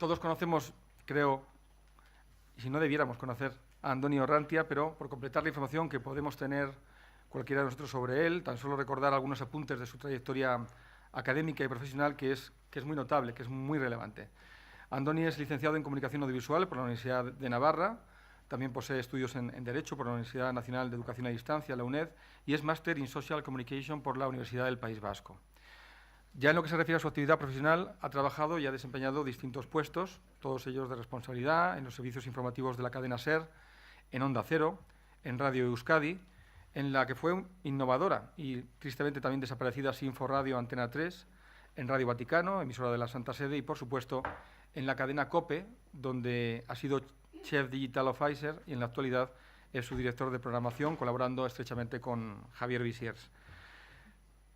Todos conocemos, creo, y si no debiéramos conocer, a Andoni Orrantia, pero por completar la información que podemos tener cualquiera de nosotros sobre él, tan solo recordar algunos apuntes de su trayectoria académica y profesional que es muy notable, que es muy relevante. Andoni es licenciado en Comunicación Audiovisual por la Universidad de Navarra, también posee estudios en Derecho por la Universidad Nacional de Educación a Distancia, la UNED, y es máster en Social Communication por la Universidad del País Vasco. Ya en lo que se refiere a su actividad profesional, ha trabajado y ha desempeñado distintos puestos, todos ellos de responsabilidad, en los servicios informativos de la cadena SER, en Onda Cero, en Radio Euskadi, en la que fue innovadora y tristemente también desaparecida Sinfo Radio Antena 3, en Radio Vaticano, emisora de la Santa Sede, y por supuesto en la cadena COPE, donde ha sido Chef Digital Officer y en la actualidad es su director de programación, colaborando estrechamente con Javier Visiers.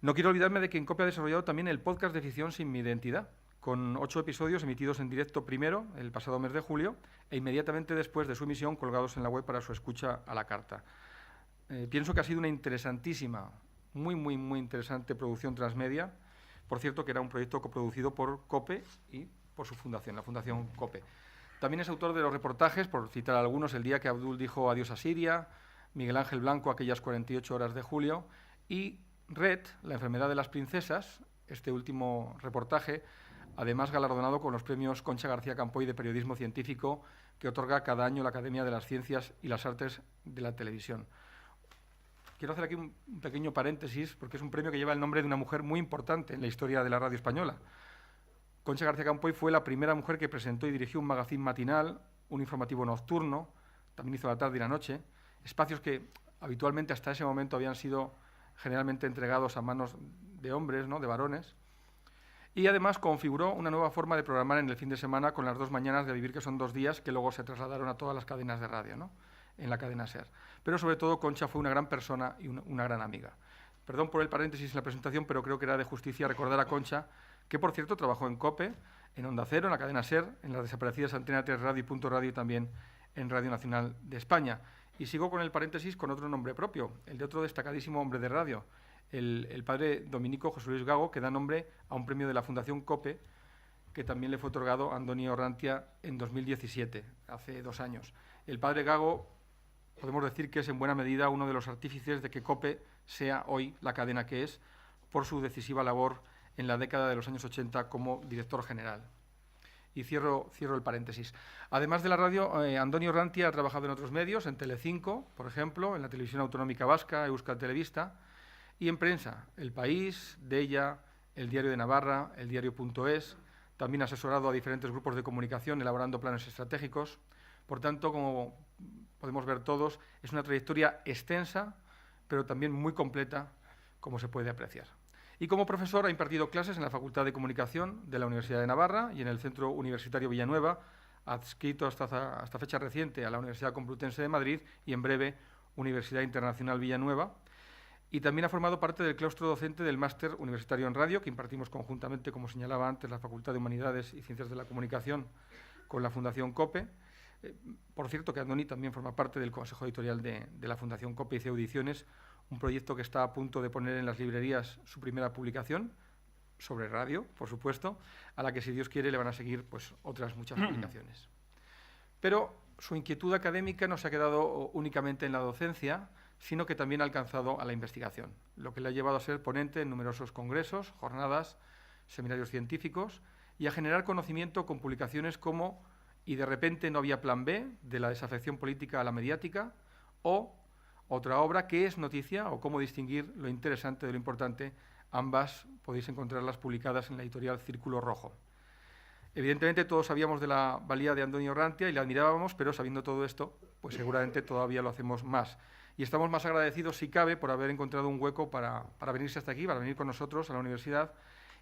No quiero olvidarme de que en COPE ha desarrollado también el podcast de ficción Sin mi identidad, con 8 episodios emitidos en directo primero, el pasado mes de julio, e inmediatamente después de su emisión colgados en la web para su escucha a la carta. Pienso que ha sido una interesantísima, muy interesante producción transmedia. Por cierto, que era un proyecto coproducido por COPE y por su fundación, la Fundación COPE. También es autor de los reportajes, por citar algunos, El día que Abdul dijo adiós a Siria, Miguel Ángel Blanco, aquellas 48 horas de julio, y Red, la enfermedad de las princesas, este último reportaje, además galardonado con los premios Concha García Campoy de Periodismo Científico, que otorga cada año la Academia de las Ciencias y las Artes de la Televisión. Quiero hacer aquí un pequeño paréntesis, porque es un premio que lleva el nombre de una mujer muy importante en la historia de la radio española. Concha García Campoy fue la primera mujer que presentó y dirigió un magazín matinal, un informativo nocturno, también hizo la tarde y la noche, espacios que habitualmente hasta ese momento habían sido generalmente entregados a manos de hombres, ¿no?, de varones, y además configuró una nueva forma de programar en el fin de semana con las 2 mañanas de Vivir, que son 2 días, que luego se trasladaron a todas las cadenas de radio, ¿no?, en la cadena SER. Pero sobre todo Concha fue una gran persona y una gran amiga. Perdón por el paréntesis en la presentación, pero creo que era de justicia recordar a Concha, que por cierto trabajó en COPE, en Onda Cero, en la cadena SER, en las desaparecidas Antena 3 Radio y Punto Radio y también en Radio Nacional de España. Y sigo con el paréntesis con otro nombre propio, el de otro destacadísimo hombre de radio, el padre dominico José Luis Gago, que da nombre a un premio de la Fundación COPE, que también le fue otorgado a Andoni Orrantia en 2017, hace 2 años. El padre Gago, podemos decir que es en buena medida uno de los artífices de que COPE sea hoy la cadena que es, por su decisiva labor en la década de los años 80 como director general. Y cierro el paréntesis. Además de la radio, Andoni Orrantia ha trabajado en otros medios, en Telecinco, por ejemplo, en la televisión autonómica vasca, Euskal Telebista, y en prensa, El País, Deia, El Diario de Navarra, El Diario.es, también ha asesorado a diferentes grupos de comunicación elaborando planes estratégicos. Por tanto, como podemos ver todos, es una trayectoria extensa, pero también muy completa, como se puede apreciar. Y como profesor ha impartido clases en la Facultad de Comunicación de la Universidad de Navarra y en el Centro Universitario Villanueva, adscrito hasta fecha reciente a la Universidad Complutense de Madrid y en breve Universidad Internacional Villanueva. Y también ha formado parte del claustro docente del Máster Universitario en Radio, que impartimos conjuntamente, como señalaba antes, la Facultad de Humanidades y Ciencias de la Comunicación con la Fundación COPE. Por cierto, que Andoni también forma parte del Consejo Editorial de la Fundación COPE y CE Ediciones, un proyecto que está a punto de poner en las librerías su primera publicación, sobre radio, por supuesto, a la que, si Dios quiere, le van a seguir pues otras muchas publicaciones. Pero su inquietud académica no se ha quedado únicamente en la docencia, sino que también ha alcanzado a la investigación, lo que le ha llevado a ser ponente en numerosos congresos, jornadas, seminarios científicos y a generar conocimiento con publicaciones como Y de repente no había plan B, de la desafección política a la mediática, o otra obra, ¿Qué es noticia?, o Cómo distinguir lo interesante de lo importante. Ambas podéis encontrarlas publicadas en la editorial Círculo Rojo. Evidentemente todos sabíamos de la valía de Andoni Orrantia y la admirábamos, pero sabiendo todo esto, pues seguramente todavía lo hacemos más. Y estamos más agradecidos, si cabe, por haber encontrado un hueco para venirse hasta aquí, para venir con nosotros a la universidad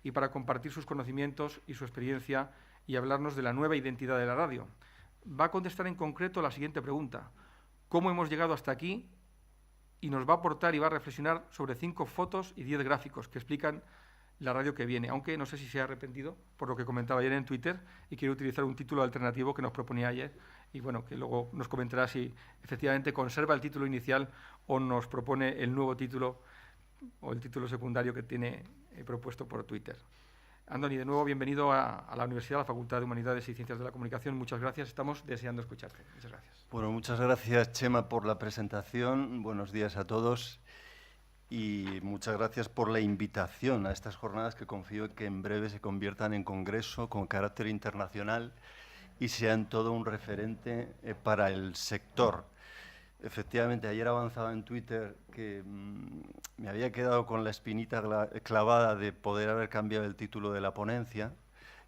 y para compartir sus conocimientos y su experiencia y hablarnos de la nueva identidad de la radio. Va a contestar en concreto la siguiente pregunta: ¿cómo hemos llegado hasta aquí? Y nos va a aportar y va a reflexionar sobre 5 fotos y 10 gráficos que explican la radio que viene, aunque no sé si se ha arrepentido por lo que comentaba ayer en Twitter y quiere utilizar un título alternativo que nos proponía ayer y bueno, que luego nos comentará si efectivamente conserva el título inicial o nos propone el nuevo título o el título secundario que tiene propuesto por Twitter. Andoni, de nuevo bienvenido a la Universidad, a la Facultad de Humanidades y Ciencias de la Comunicación. Muchas gracias, estamos deseando escucharte. Muchas gracias. Bueno, muchas gracias, Chema, por la presentación. Buenos días a todos y muchas gracias por la invitación a estas jornadas que confío que en breve se conviertan en congreso con carácter internacional y sean todo un referente para el sector. Efectivamente, ayer avanzaba en Twitter que me había quedado con la espinita clavada de poder haber cambiado el título de la ponencia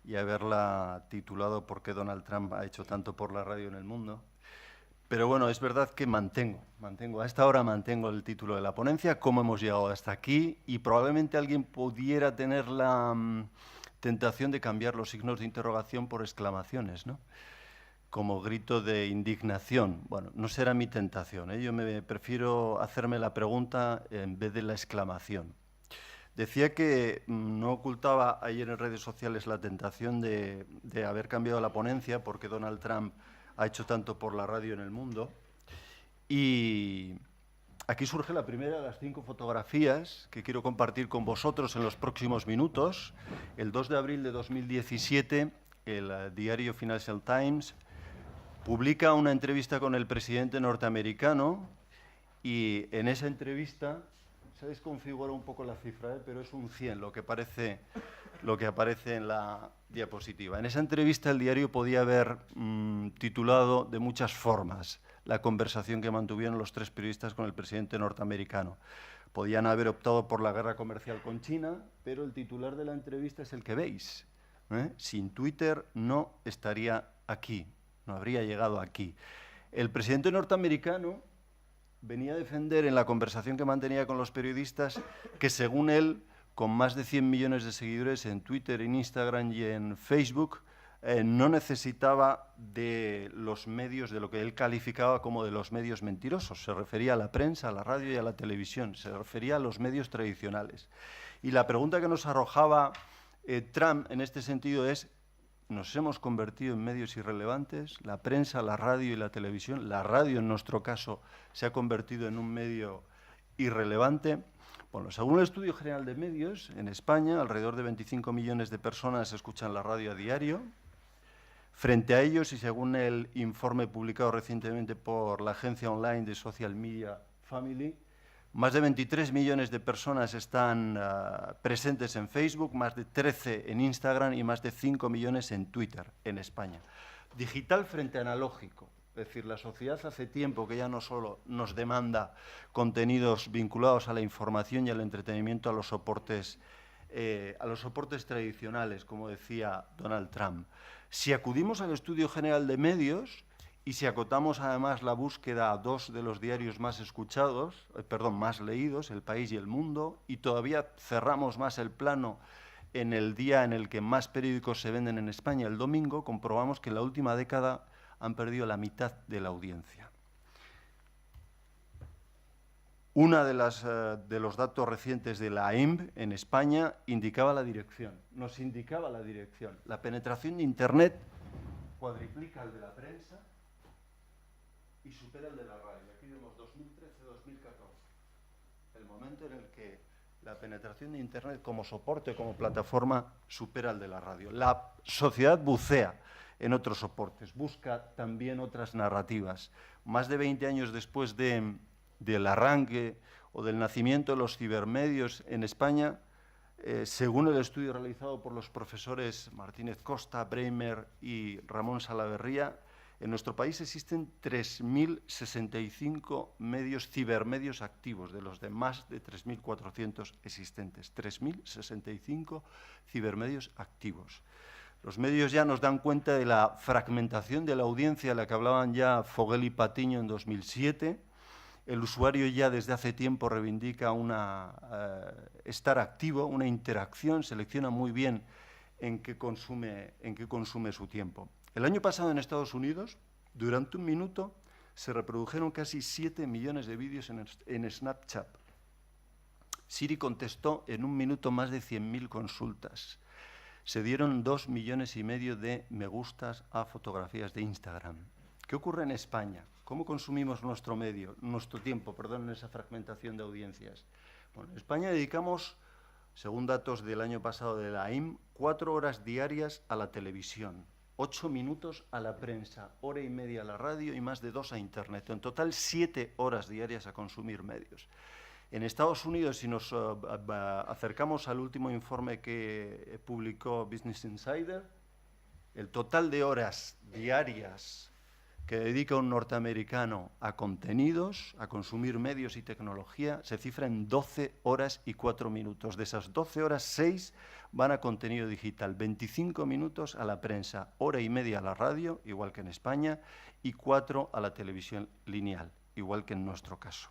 y haberla titulado ¿Por qué Donald Trump ha hecho tanto por la radio en el mundo? Pero bueno, es verdad que a esta hora mantengo el título de la ponencia, cómo hemos llegado hasta aquí, y probablemente alguien pudiera tener la tentación de cambiar los signos de interrogación por exclamaciones, ¿no? Como grito de indignación. Bueno, no será mi tentación, ¿eh? Yo me prefiero hacerme la pregunta en vez de la exclamación. Decía que no ocultaba ayer en redes sociales la tentación de haber cambiado la ponencia porque Donald Trump ha hecho tanto por la radio en el mundo. Y aquí surge la primera de las 5 fotografías que quiero compartir con vosotros en los próximos minutos. El 2 de abril de 2017, el diario Financial Times publica una entrevista con el presidente norteamericano y en esa entrevista se desconfigura un poco la cifra, pero es un 100 lo que aparece en la diapositiva. En esa entrevista el diario podía haber titulado de muchas formas la conversación que mantuvieron los 3 periodistas con el presidente norteamericano. Podían haber optado por la guerra comercial con China, pero el titular de la entrevista es el que veis. Sin Twitter no estaría aquí, no habría llegado aquí. El presidente norteamericano venía a defender en la conversación que mantenía con los periodistas que, según él, con más de 100 millones de seguidores en Twitter, en Instagram y en Facebook, no necesitaba de los medios, de lo que él calificaba como de los medios mentirosos. Se refería a la prensa, a la radio y a la televisión, se refería a los medios tradicionales. Y la pregunta que nos arrojaba Trump en este sentido es: ¿nos hemos convertido en medios irrelevantes? La prensa, la radio y la televisión, la radio en nuestro caso, se ha convertido en un medio irrelevante. Bueno, según el Estudio General de Medios, en España alrededor de 25 millones de personas escuchan la radio a diario. Frente a ellos, y según el informe publicado recientemente por la agencia online de Social Media Family, más de 23 millones de personas están presentes en Facebook, más de 13 en Instagram y más de 5 millones en Twitter, en España. Digital frente a analógico. Es decir, la sociedad hace tiempo que ya no solo nos demanda contenidos vinculados a la información y al entretenimiento a los soportes tradicionales, como decía Donald Trump. Si acudimos al Estudio General de Medios y si acotamos además la búsqueda a 2 de los diarios más más leídos, El País y El Mundo, y todavía cerramos más el plano en el día en el que más periódicos se venden en España, el domingo, comprobamos que en la última década han perdido la mitad de la audiencia. Una de los datos recientes de la AEMP en España indicaba la dirección, nos indicaba la dirección. La penetración de Internet cuadriplica el de la prensa y supera el de la radio. Aquí vemos 2013-2014, el momento en el que la penetración de Internet como soporte, como plataforma, supera el de la radio. La sociedad bucea en otros soportes, busca también otras narrativas. Más de 20 años después del arranque o del nacimiento de los cibermedios en España, según el estudio realizado por los profesores Martínez Costa, Bremer y Ramón Salaverría, en nuestro país existen 3.065 cibermedios activos, de los de más de 3.400 existentes. 3.065 cibermedios activos. Los medios ya nos dan cuenta de la fragmentación de la audiencia, de la que hablaban ya Fogel y Patiño en 2007. El usuario ya desde hace tiempo reivindica estar activo, una interacción, selecciona muy bien en qué consume su tiempo. El año pasado en Estados Unidos, durante un minuto, se reprodujeron casi 7 millones de vídeos en Snapchat. Siri contestó en un minuto más de 100.000 consultas. Se dieron 2,5 millones de me gustas a fotografías de Instagram. ¿Qué ocurre en España? ¿Cómo consumimos nuestro tiempo, en esa fragmentación de audiencias? Bueno, en España dedicamos según datos del año pasado de la AIM, 4 horas diarias a la televisión, 8 minutos a la prensa, hora y media a la radio y más de 2 a Internet. En total, 7 horas diarias a consumir medios. En Estados Unidos, si nos acercamos al último informe que publicó Business Insider, el total de horas diarias que dedica un norteamericano a contenidos, a consumir medios y tecnología, se cifra en 12 horas y 4 minutos. De esas 12 horas, 6 van a contenido digital, 25 minutos a la prensa, hora y media a la radio, igual que en España, y 4 a la televisión lineal, igual que en nuestro caso.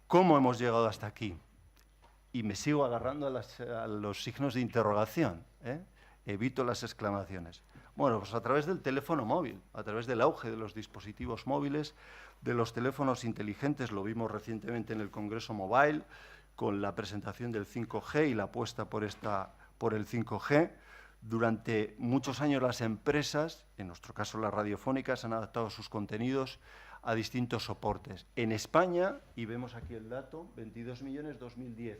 ¿Cómo hemos llegado hasta aquí? Y me sigo agarrando a los signos de interrogación, ¿eh? Evito las exclamaciones. Bueno, pues a través del teléfono móvil, a través del auge de los dispositivos móviles, de los teléfonos inteligentes, lo vimos recientemente en el Congreso Mobile, con la presentación del 5G y la apuesta por el 5G. Durante muchos años las empresas, en nuestro caso las radiofónicas, han adaptado sus contenidos a distintos soportes. En España, y vemos aquí el dato, 22 millones 2010.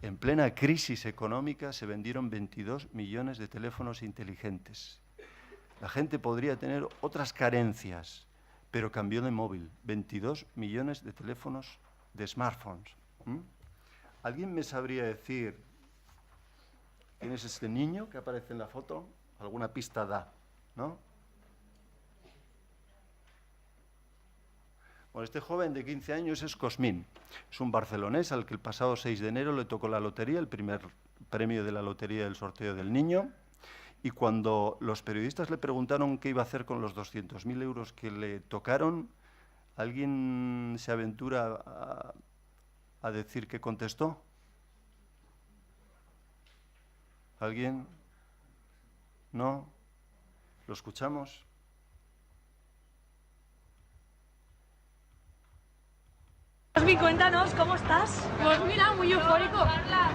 En plena crisis económica se vendieron 22 millones de teléfonos inteligentes. La gente podría tener otras carencias, pero cambió de móvil. 22 millones de teléfonos, de smartphones. ¿Alguien me sabría decir quién es este niño que aparece en la foto? Alguna pista da, ¿no? Bueno, este joven de 15 años es Cosmin. Es un barcelonés al que el pasado 6 de enero le tocó la lotería, el primer premio de la lotería del sorteo del niño. Y cuando los periodistas le preguntaron qué iba a hacer con los 200.000 euros que le tocaron, ¿alguien se aventura a decir qué contestó? ¿Alguien? ¿No? ¿Lo escuchamos? Cosmi, cuéntanos, ¿cómo estás? Pues mira, muy eufórico.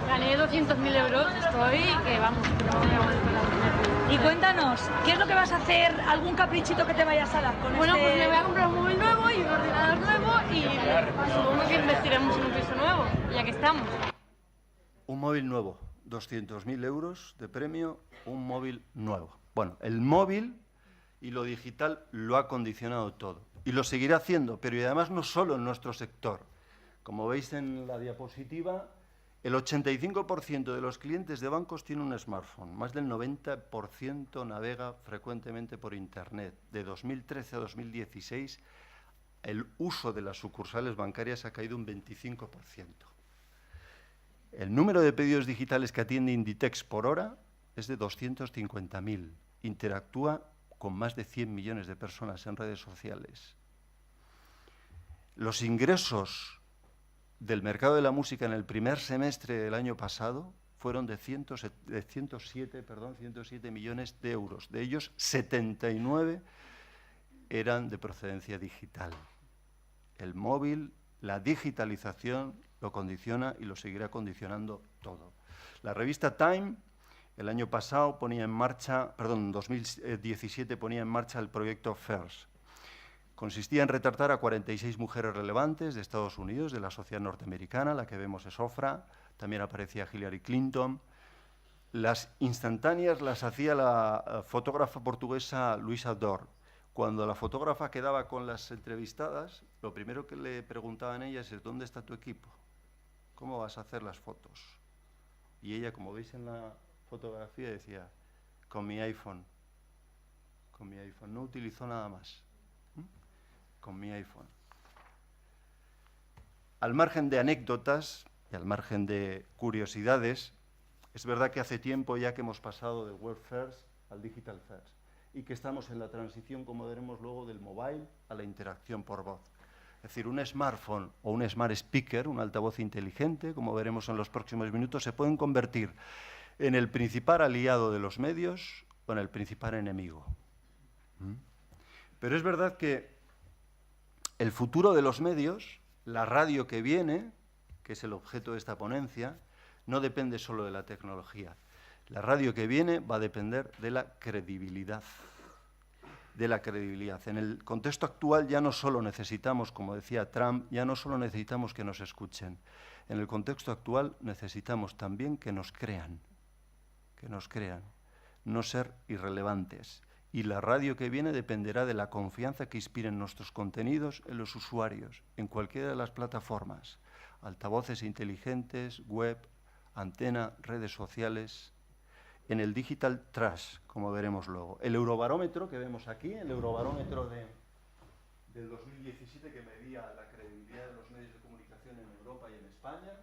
Gané 200.000 euros, estoy que vamos, no me aguanto la dinero. Y cuéntanos, ¿qué es lo que vas a hacer? ¿Algún caprichito que te vayas a dar con Bueno, este...? pues me voy a comprar un móvil nuevo y un ordenador nuevo y supongo que investiremos en un piso nuevo, ya que estamos. Un móvil nuevo, 200.000 euros de premio, un móvil nuevo. Bueno, el móvil y lo digital lo ha condicionado todo. Y lo seguirá haciendo, pero y además no solo en nuestro sector. Como veis en la diapositiva, el 85% de los clientes de bancos tiene un smartphone. Más del 90% navega frecuentemente por Internet. De 2013 a 2016, el uso de las sucursales bancarias ha caído un 25%. El número de pedidos digitales que atiende Inditex por hora es de 250.000. Interactúa con más de 100 millones de personas en redes sociales. Los ingresos del mercado de la música en el primer semestre del año pasado fueron de 107 millones de euros. De ellos, 79 eran de procedencia digital. El móvil, la digitalización lo condiciona y lo seguirá condicionando todo. La revista Time el año pasado ponía en marcha, en 2017 ponía en marcha el proyecto FIRST. Consistía en retratar a 46 mujeres relevantes de Estados Unidos, de la sociedad norteamericana, la que vemos es Oprah, también aparecía Hillary Clinton. Las instantáneas las hacía la fotógrafa portuguesa Luisa Dor. Cuando la fotógrafa quedaba con las entrevistadas, lo primero que le preguntaban a ellas es ¿dónde está tu equipo? ¿Cómo vas a hacer las fotos? Y ella, como veis en la fotografía, decía, con mi iPhone. Con mi iPhone. No utilizó nada más. Con mi iPhone. Al margen de anécdotas y al margen de curiosidades, es verdad que hace tiempo ya que hemos pasado del Web First al Digital First y que estamos en la transición, como veremos luego, del mobile a la interacción por voz. Es decir, un smartphone o un smart speaker, un altavoz inteligente, como veremos en los próximos minutos, se pueden convertir en el principal aliado de los medios o en el principal enemigo. Pero es verdad que el futuro de los medios, la radio que viene, que es el objeto de esta ponencia, no depende solo de la tecnología. La radio que viene va a depender de la credibilidad, de la credibilidad. En el contexto actual ya no solo necesitamos, como decía Trump, ya no solo necesitamos que nos escuchen. En el contexto actual necesitamos también que nos crean, no ser irrelevantes. Y la radio que viene dependerá de la confianza que inspiren nuestros contenidos en los usuarios, en cualquiera de las plataformas, altavoces inteligentes, web, antena, redes sociales, en el digital trash, como veremos luego. El Eurobarómetro que vemos aquí, el Eurobarómetro del 2017 que medía la credibilidad de los medios de comunicación en Europa y en España,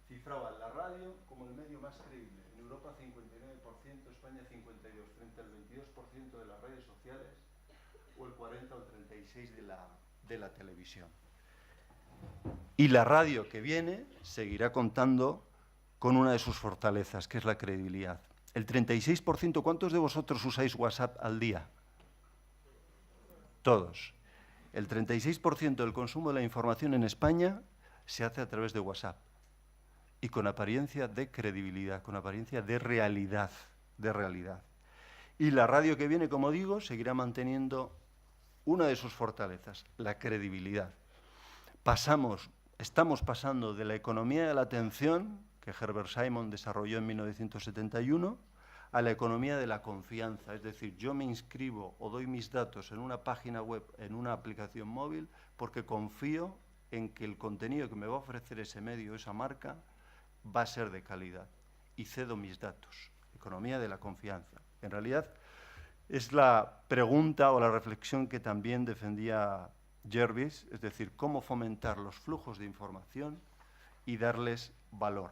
cifraba la radio como el medio más creíble. En Europa 59%, España 52%, frente al 22% de las redes sociales o el 40 o el 36% de la televisión. Y la radio que viene seguirá contando con una de sus fortalezas, que es la credibilidad. El 36%, ¿cuántos de vosotros usáis WhatsApp al día? Todos. El 36% del consumo de la información en España se hace a través de WhatsApp y con apariencia de credibilidad, con apariencia de realidad. Y la radio que viene, como digo, seguirá manteniendo una de sus fortalezas, la credibilidad. Estamos pasando de la economía de la atención, que Herbert Simon desarrolló en 1971, a la economía de la confianza. Es decir, yo me inscribo o doy mis datos en una página web, en una aplicación móvil, porque confío en que el contenido que me va a ofrecer ese medio, esa marca, va a ser de calidad. Y cedo mis datos. Economía de la confianza. En realidad, es la pregunta o la reflexión que también defendía Jervis, es decir, cómo fomentar los flujos de información y darles valor.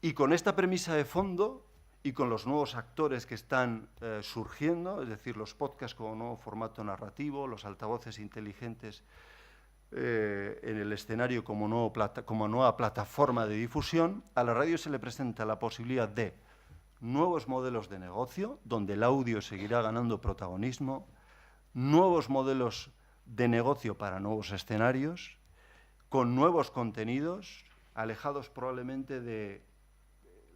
Y con esta premisa de fondo y con los nuevos actores que están surgiendo, es decir, los podcasts como nuevo formato narrativo, los altavoces inteligentes en el escenario como nueva plataforma de difusión, a la radio se le presenta la posibilidad de nuevos modelos de negocio, donde el audio seguirá ganando protagonismo, nuevos modelos de negocio para nuevos escenarios, con nuevos contenidos, alejados probablemente de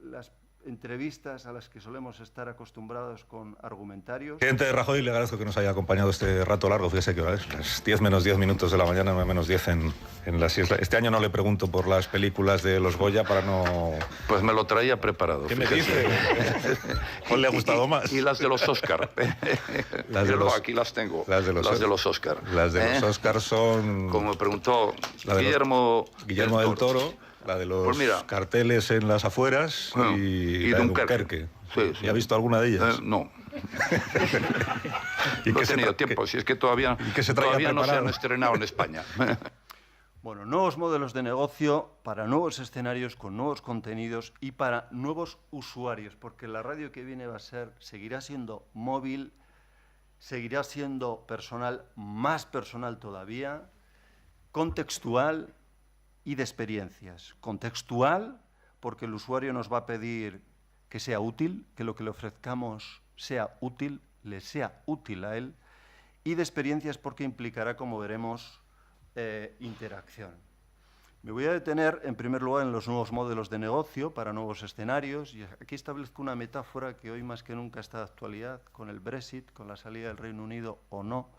las entrevistas a las que solemos estar acostumbrados con argumentarios. Presidente Rajoy, le agradezco que nos haya acompañado este rato largo. Fíjese que es las 10 menos 10 minutos de la mañana, 9 menos 10 en las islas. Este año no le pregunto por las películas de los Goya para no... Pues me lo traía preparado. ¿Qué me dice? ¿Cuál le ha gustado más? Y las de los Oscar. Aquí las tengo. Las de los Oscar. Las de los Oscar son... Como me preguntó Guillermo del Toro. La de los carteles en las afueras y la de Dunkerque. Sí. ¿Y ha visto alguna de ellas? No. ¿Y no he tenido tiempo, si es que todavía no se han estrenado en España. Bueno, nuevos modelos de negocio para nuevos escenarios con nuevos contenidos y para nuevos usuarios, porque la radio que viene seguirá siendo móvil, seguirá siendo personal, más personal todavía, contextual y de experiencias. Contextual, porque el usuario nos va a pedir que sea útil, que lo que le ofrezcamos sea útil, le sea útil a él, y de experiencias porque implicará, como veremos, interacción. Me voy a detener, en primer lugar, en los nuevos modelos de negocio para nuevos escenarios, y aquí establezco una metáfora que hoy más que nunca está de actualidad, con el Brexit, con la salida del Reino Unido o no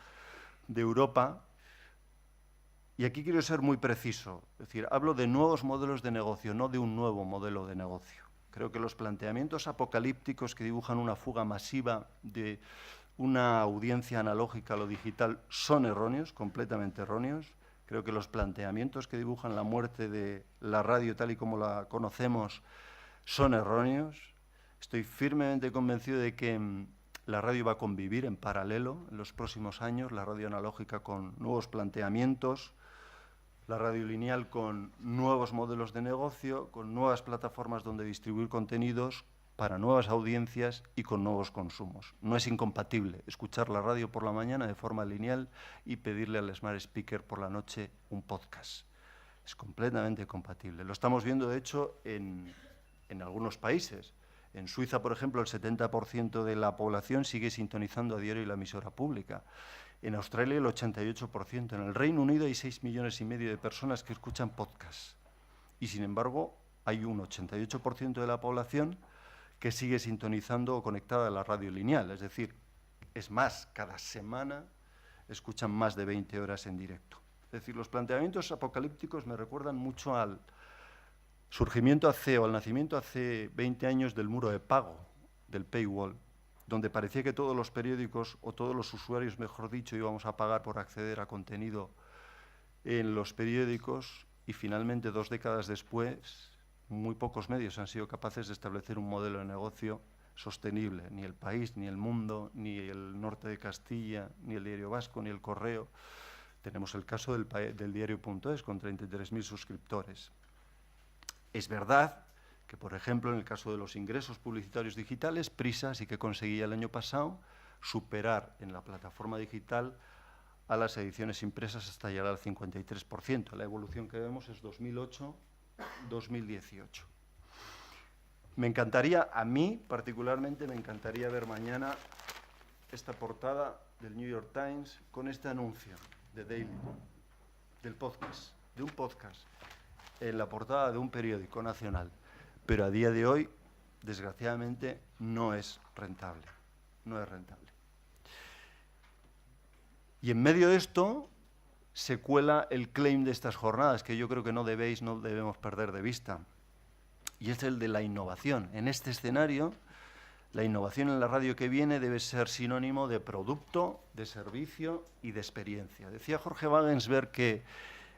de Europa. Y aquí quiero ser muy preciso, es decir, hablo de nuevos modelos de negocio, no de un nuevo modelo de negocio. Creo que los planteamientos apocalípticos que dibujan una fuga masiva de una audiencia analógica a lo digital son erróneos, completamente erróneos. Creo que los planteamientos que dibujan la muerte de la radio tal y como la conocemos son erróneos. Estoy firmemente convencido de que la radio va a convivir en paralelo en los próximos años, la radio analógica con nuevos planteamientos, la radio lineal con nuevos modelos de negocio, con nuevas plataformas donde distribuir contenidos para nuevas audiencias y con nuevos consumos. No es incompatible escuchar la radio por la mañana de forma lineal y pedirle al Smart Speaker por la noche un podcast. Es completamente compatible. Lo estamos viendo, de hecho, en algunos países. En Suiza, por ejemplo, el 70% de la población sigue sintonizando a diario la emisora pública. En Australia el 88%. En el Reino Unido hay 6,5 millones de personas que escuchan podcasts. Y sin embargo, hay un 88% de la población que sigue sintonizando o conectada a la radio lineal. Es decir, Es más, cada semana escuchan más de 20 horas en directo. Es decir, los planteamientos apocalípticos me recuerdan mucho al surgimiento al nacimiento hace 20 años del muro de pago, del paywall, donde parecía que todos los periódicos, o todos los usuarios, mejor dicho, íbamos a pagar por acceder a contenido en los periódicos, y finalmente 2 décadas después, muy pocos medios han sido capaces de establecer un modelo de negocio sostenible. Ni El País, ni El Mundo, ni El Norte de Castilla, ni El Diario Vasco, ni El Correo. Tenemos el caso del diario.es, con 33.000 suscriptores. Es verdad que, por ejemplo, en el caso de los ingresos publicitarios digitales, Prisa sí que conseguía el año pasado superar en la plataforma digital a las ediciones impresas hasta llegar al 53%. La evolución que vemos es 2008-2018. Me encantaría, a mí particularmente, me encantaría ver mañana esta portada del New York Times con este anuncio de Daily, del podcast, de un podcast, en la portada de un periódico nacional. Pero a día de hoy, desgraciadamente, no es rentable. No es rentable. Y en medio de esto se cuela el claim de estas jornadas, que yo creo que no debemos perder de vista, y es el de la innovación. En este escenario, la innovación en la radio que viene debe ser sinónimo de producto, de servicio y de experiencia. Decía Jorge Wagensberg que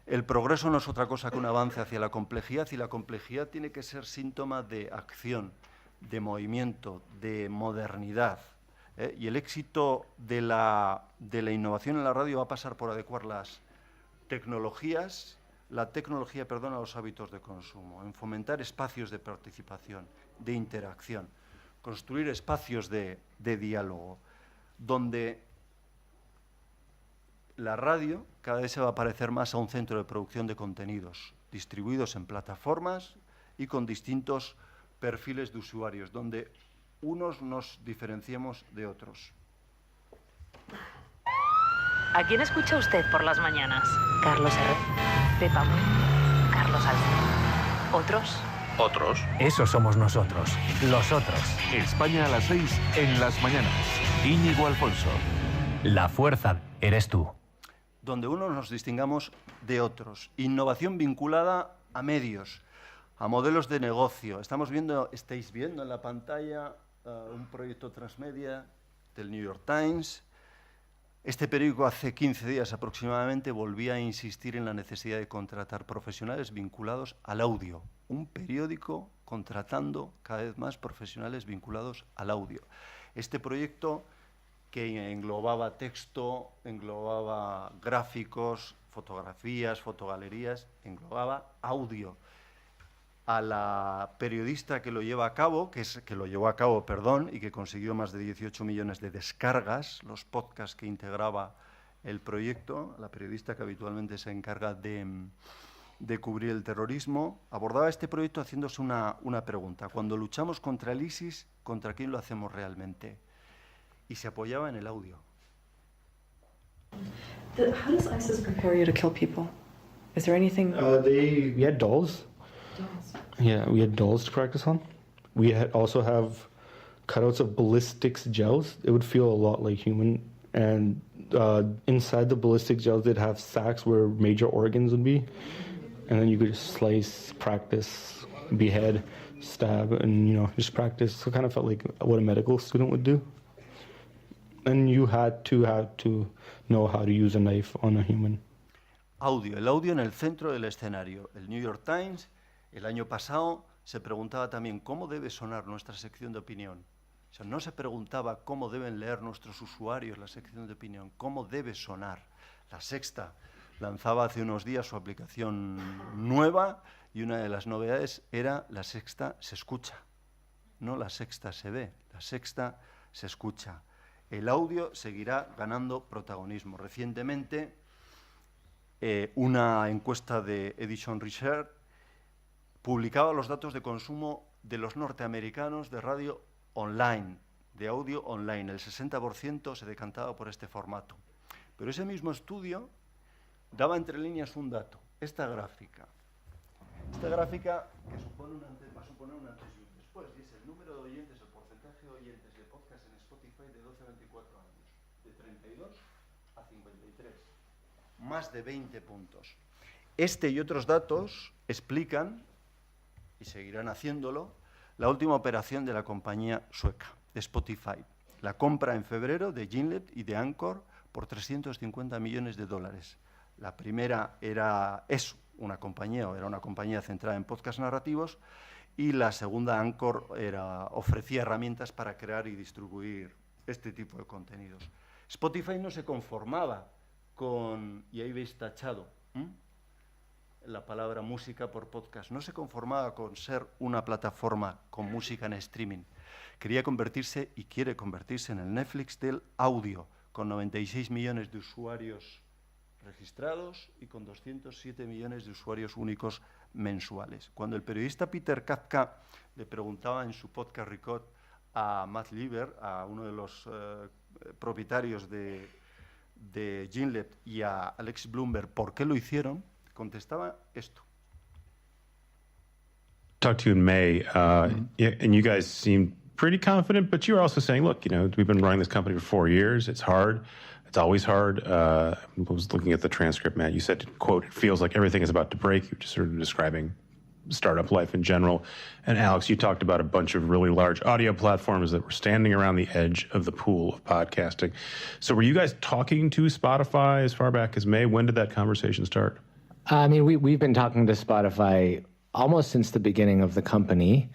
el progreso no es otra cosa que un avance hacia la complejidad, y la complejidad tiene que ser síntoma de acción, de movimiento, de modernidad. Y el éxito de la innovación en la radio va a pasar por adecuar la tecnología, a los hábitos de consumo, en fomentar espacios de participación, de interacción, construir espacios de diálogo, donde la radio cada vez se va a parecer más a un centro de producción de contenidos, distribuidos en plataformas y con distintos perfiles de usuarios, donde unos nos diferenciemos de otros. ¿A quién escucha usted por las mañanas? Carlos Herrera, Pepa Mui, Carlos Alsina. ¿Otros? Otros. Eso somos nosotros, los otros. España a las 6 en las mañanas. Íñigo Alfonso. La fuerza eres tú. Donde unos nos distingamos de otros. Innovación vinculada a medios, a modelos de negocio. Estáis viendo en la pantalla un proyecto transmedia del New York Times. Este periódico hace 15 días aproximadamente volvía a insistir en la necesidad de contratar profesionales vinculados al audio. Un periódico contratando cada vez más profesionales vinculados al audio. Este proyecto, que englobaba texto, englobaba gráficos, fotografías, fotogalerías, englobaba audio. A la periodista que lo llevó a cabo, y que consiguió más de 18 millones de descargas, los podcasts que integraba el proyecto, la periodista que habitualmente se encarga de cubrir el terrorismo, abordaba este proyecto haciéndose una pregunta. Cuando luchamos contra el ISIS, ¿contra quién lo hacemos realmente? Y se apoyaba en el audio. How does ISIS prepare you to kill people? Is there anything? We had dolls. Yeah, we had dolls to practice on. We also have cutouts of ballistics gels. It would feel a lot like human. And inside the ballistic gels, they'd have sacks where major organs would be. And then you could just slice, practice, behead, stab, and, just practice. So it kind of felt like what a medical student would do. And you had to know how to use a knife on a human. Audio, el audio en el centro del escenario. El New York Times, el año pasado, se preguntaba también cómo debe sonar nuestra sección de opinión. O sea, no se preguntaba cómo deben leer nuestros usuarios la sección de opinión, cómo debe sonar. La Sexta lanzaba hace unos días su aplicación nueva, y una de las novedades era La Sexta se escucha. No La Sexta se ve, La Sexta se escucha. El audio seguirá ganando protagonismo. Recientemente, una encuesta de Edison Research publicaba los datos de consumo de los norteamericanos de radio online, de audio online. El 60% se decantaba por este formato. Pero ese mismo estudio daba entre líneas un dato, esta gráfica. Esta gráfica que va a suponer un antes y un después, y es el número de oyentes, el porcentaje de oyentes de podcast en Spotify de 12 a 24 años. de 32 a 53. Más de 20 puntos. Este y otros datos explican, y seguirán haciéndolo, la última operación de la compañía sueca, de Spotify. La compra en febrero de Gimlet y de Anchor por 350 millones de dólares. La primera era una compañía centrada en podcasts narrativos, y la segunda, Anchor, ofrecía herramientas para crear y distribuir este tipo de contenidos. Spotify no se conformaba con, y ahí veis tachado la palabra música por podcast, no se conformaba con ser una plataforma con música en streaming. Quería convertirse y quiere convertirse en el Netflix del audio, con 96 millones de usuarios registrados y con 207 millones de usuarios únicos mensuales. Cuando el periodista Peter Kafka le preguntaba en su podcast Record a Matt Lieber, a uno de los propietarios de Gimlet, y a Alex Blumberg por qué lo hicieron, contestaba esto. Talked to you in May, and you guys seemed pretty confident, but you were also saying, look, we've been running this company for 4 years. It's hard. It's always hard. I was looking at the transcript, Matt. You said, quote, it feels like everything is about to break. You're just sort of describing startup life in general. And Alex, you talked about a bunch of really large audio platforms that were standing around the edge of the pool of podcasting. So were you guys talking to Spotify as far back as May? When did that conversation start? I mean, we've been talking to Spotify almost since the beginning of the company.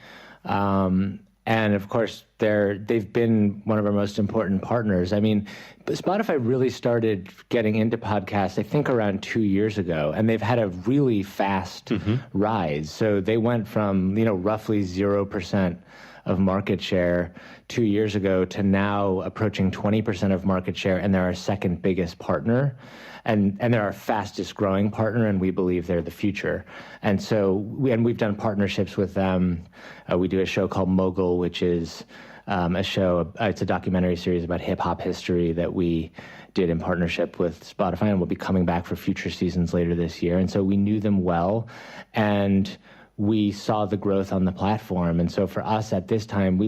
And of course, they've been one of our most important partners. I mean, Spotify really started getting into podcasts, I think, around 2 years ago, and they've had a really fast rise. So they went from, roughly 0% of market share 2 years ago to now approaching 20% of market share, and they're our second biggest partner. And they're our fastest growing partner, and we believe they're the future. And so we've done partnerships with them. We do a show called Mogul, which is it's a documentary series about hip hop history that we did in partnership with Spotify, and we'll be coming back for future seasons later this year. And so we knew them well, and we saw the growth on the platform. And so for us at this time,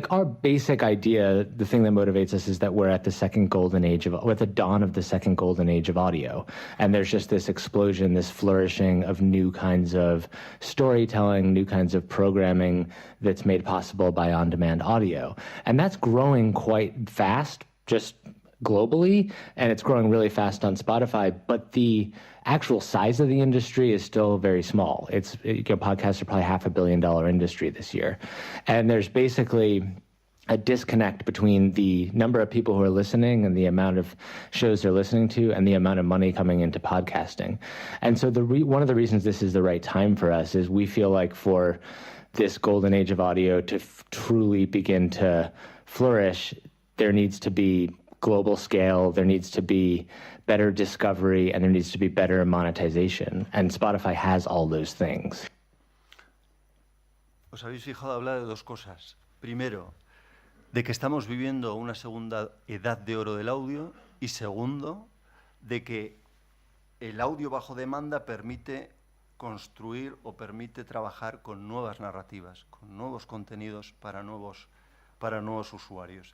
our basic idea, the thing that motivates us is that we're at the the dawn of the second golden age of audio. And there's just this explosion, this flourishing of new kinds of storytelling, new kinds of programming that's made possible by on-demand audio. And that's growing quite fast, just globally, and it's growing really fast on Spotify, but the actual size of the industry is still very small. Podcasts are probably $500 million industry this year. And there's basically a disconnect between the number of people who are listening and the amount of shows they're listening to and the amount of money coming into podcasting. And so one of the reasons this is the right time for us is we feel like for this golden age of audio to truly begin to flourish, there needs to be global scale, there needs to be better discovery, and there needs to be better monetization. And Spotify has all those things. Os habéis fijado hablar de dos cosas. Primero, de que estamos viviendo una segunda edad de oro del audio, y segundo, de que el audio bajo demanda permite construir o permite trabajar con nuevas narrativas, con nuevos contenidos para nuevos usuarios.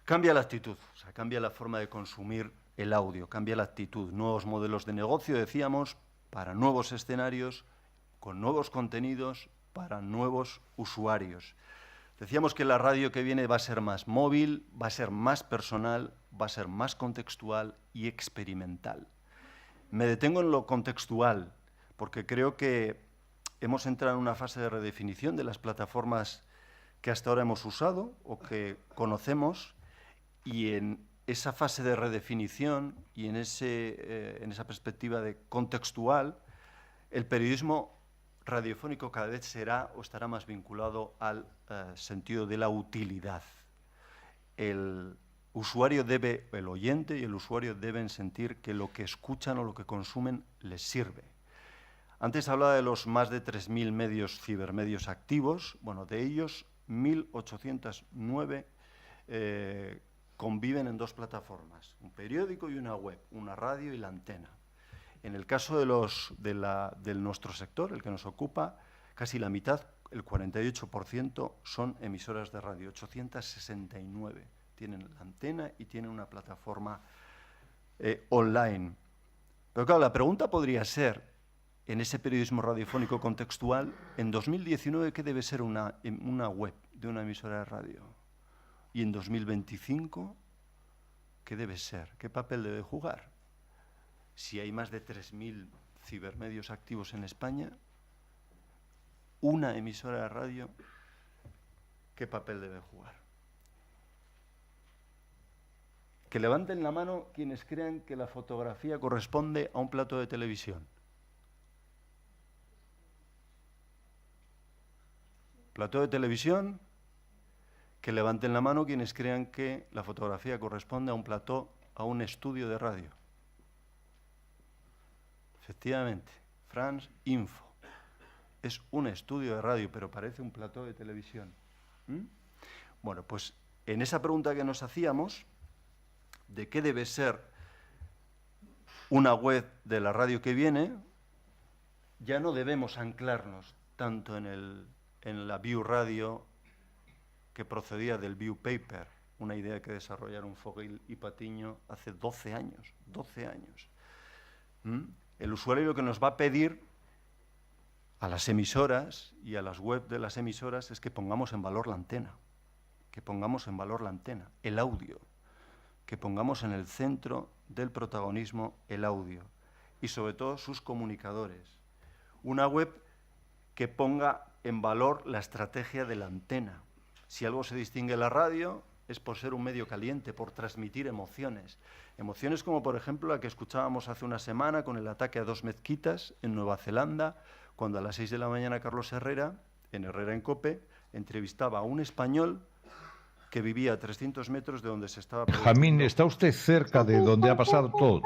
Cambia la actitud, cambia la forma de consumir el audio, cambia la actitud, nuevos modelos de negocio, decíamos, para nuevos escenarios, con nuevos contenidos, para nuevos usuarios. Decíamos que la radio que viene va a ser más móvil, va a ser más personal, va a ser más contextual y experimental. Me detengo en lo contextual, porque creo que hemos entrado en una fase de redefinición de las plataformas que hasta ahora hemos usado o que conocemos. Y en esa fase de redefinición y en esa perspectiva de contextual, el periodismo radiofónico cada vez será o estará más vinculado al sentido de la utilidad. El oyente y el usuario deben sentir que lo que escuchan o lo que consumen les sirve. Antes hablaba de los más de 3.000 cibermedios activos. Bueno, de ellos 1.809 conviven en dos plataformas, un periódico y una web, una radio y la antena. En el caso de nuestro sector, el que nos ocupa, casi la mitad, el 48%, son emisoras de radio, 869 Tienen la antena y tienen una plataforma online. Pero claro, la pregunta podría ser, en ese periodismo radiofónico contextual, en 2019, ¿qué debe ser una web de una emisora de radio? Y en 2025, ¿qué debe ser? ¿Qué papel debe jugar? Si hay más de 3.000 cibermedios activos en España, una emisora de radio, ¿qué papel debe jugar? Que levanten la mano quienes crean que la fotografía corresponde a un plato de televisión. Plato de televisión, que levanten la mano quienes crean que la fotografía corresponde a un plató, a un estudio de radio. Efectivamente, France Info. Es un estudio de radio, pero parece un plató de televisión. Bueno, pues en esa pregunta que nos hacíamos, de qué debe ser una web de la radio que viene, ya no debemos anclarnos tanto en la View Radio, que procedía del View Paper, una idea que desarrollaron Fogel y Patiño hace 12 años. 12 años. El usuario lo que nos va a pedir a las emisoras y a las web de las emisoras es que pongamos en valor la antena, que pongamos en valor la antena, el audio, que pongamos en el centro del protagonismo el audio y sobre todo sus comunicadores. Una web que ponga en valor la estrategia de la antena. Si algo se distingue en la radio es por ser un medio caliente, por transmitir emociones. Emociones como, por ejemplo, la que escuchábamos hace una semana con el ataque a 2 mezquitas en Nueva Zelanda, cuando a las 6 de la mañana Carlos Herrera, en Herrera en COPE, entrevistaba a un español que vivía a 300 metros de donde se estaba... Jamín, ¿está usted cerca de donde ha pasado todo?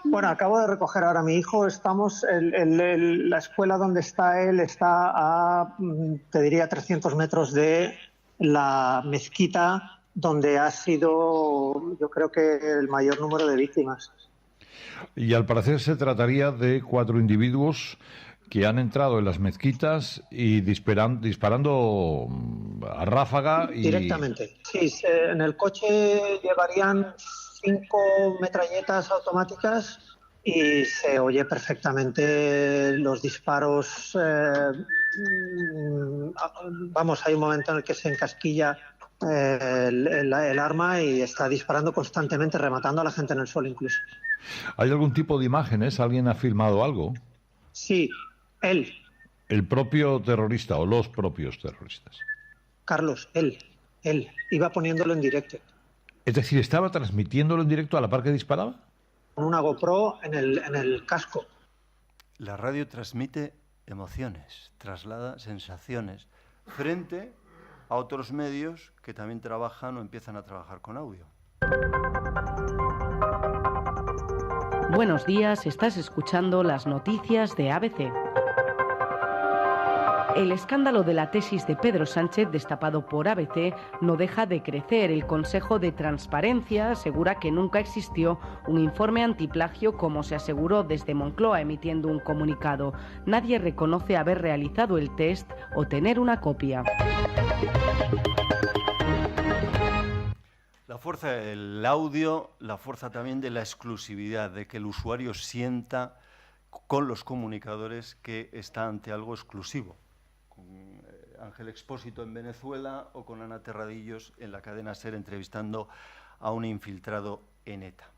Bueno, acabo de recoger ahora a mi hijo. Estamos, la escuela donde está él está a, te diría, 300 metros de la mezquita donde ha sido, yo creo que el mayor número de víctimas. Y al parecer se trataría de 4 individuos que han entrado en las mezquitas y disparando a ráfaga. Directamente. Sí, en el coche llevarían 5 metralletas automáticas y se oye perfectamente los disparos. Vamos, hay un momento en el que se encasquilla el arma y está disparando constantemente, rematando a la gente en el suelo incluso. ¿Hay algún tipo de imágenes? ¿Alguien ha filmado algo? Sí, él. ¿El propio terrorista o los propios terroristas? Carlos, él iba poniéndolo en directo. Es decir, ¿estaba transmitiéndolo en directo a la par que disparaba? Con una GoPro en el casco. La radio transmite emociones, traslada sensaciones frente a otros medios que también trabajan o empiezan a trabajar con audio. Buenos días, estás escuchando las noticias de ABC. El escándalo de la tesis de Pedro Sánchez, destapado por ABC, no deja de crecer. El Consejo de Transparencia asegura que nunca existió un informe antiplagio, como se aseguró desde Moncloa emitiendo un comunicado. Nadie reconoce haber realizado el test o tener una copia. La fuerza del audio, la fuerza también de la exclusividad, de que el usuario sienta con los comunicadores que está ante algo exclusivo. Con Ángel Expósito en Venezuela o con Ana Terradillos en la cadena SER entrevistando a un infiltrado en ETA.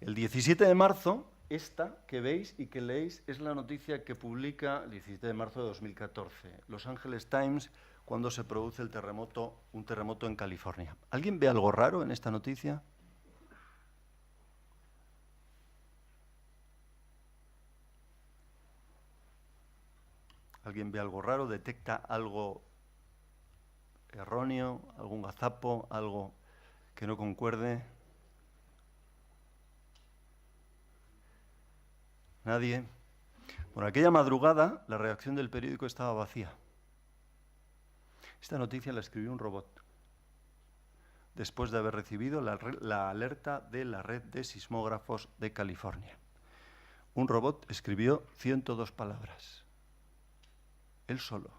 El 17 de marzo, esta que veis y que leéis es la noticia que publica el 17 de marzo de 2014, Los Angeles Times, cuando se produce un terremoto en California. ¿Alguien ve algo raro en esta noticia? ¿Alguien ve algo raro? ¿Detecta algo erróneo? ¿Algún gazapo? ¿Algo que no concuerde? ¿Nadie? Bueno, aquella madrugada la redacción del periódico estaba vacía. Esta noticia la escribió un robot, después de haber recibido la alerta de la red de sismógrafos de California. Un robot escribió 102 palabras. Él solo.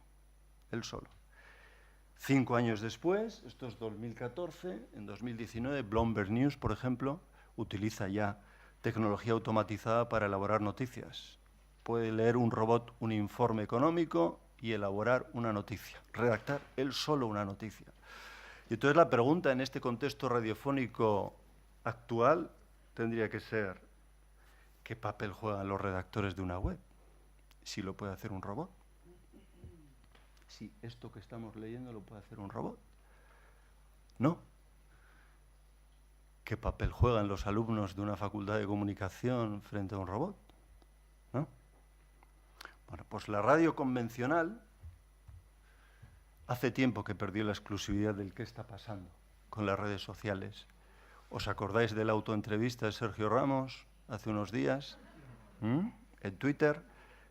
5 años después, esto es 2014, en 2019, Bloomberg News, por ejemplo, utiliza ya tecnología automatizada para elaborar noticias. Puede leer un robot un informe económico y elaborar una noticia, redactar él solo una noticia. Y entonces la pregunta en este contexto radiofónico actual tendría que ser, ¿qué papel juegan los redactores de una web? Si lo puede hacer un robot. Si esto que estamos leyendo lo puede hacer un robot. No. ¿Qué papel juegan los alumnos de una facultad de comunicación frente a un robot? ¿No? Bueno, pues la radio convencional hace tiempo que perdió la exclusividad del qué está pasando con las redes sociales. ¿Os acordáis de la autoentrevista de Sergio Ramos hace unos días? En Twitter.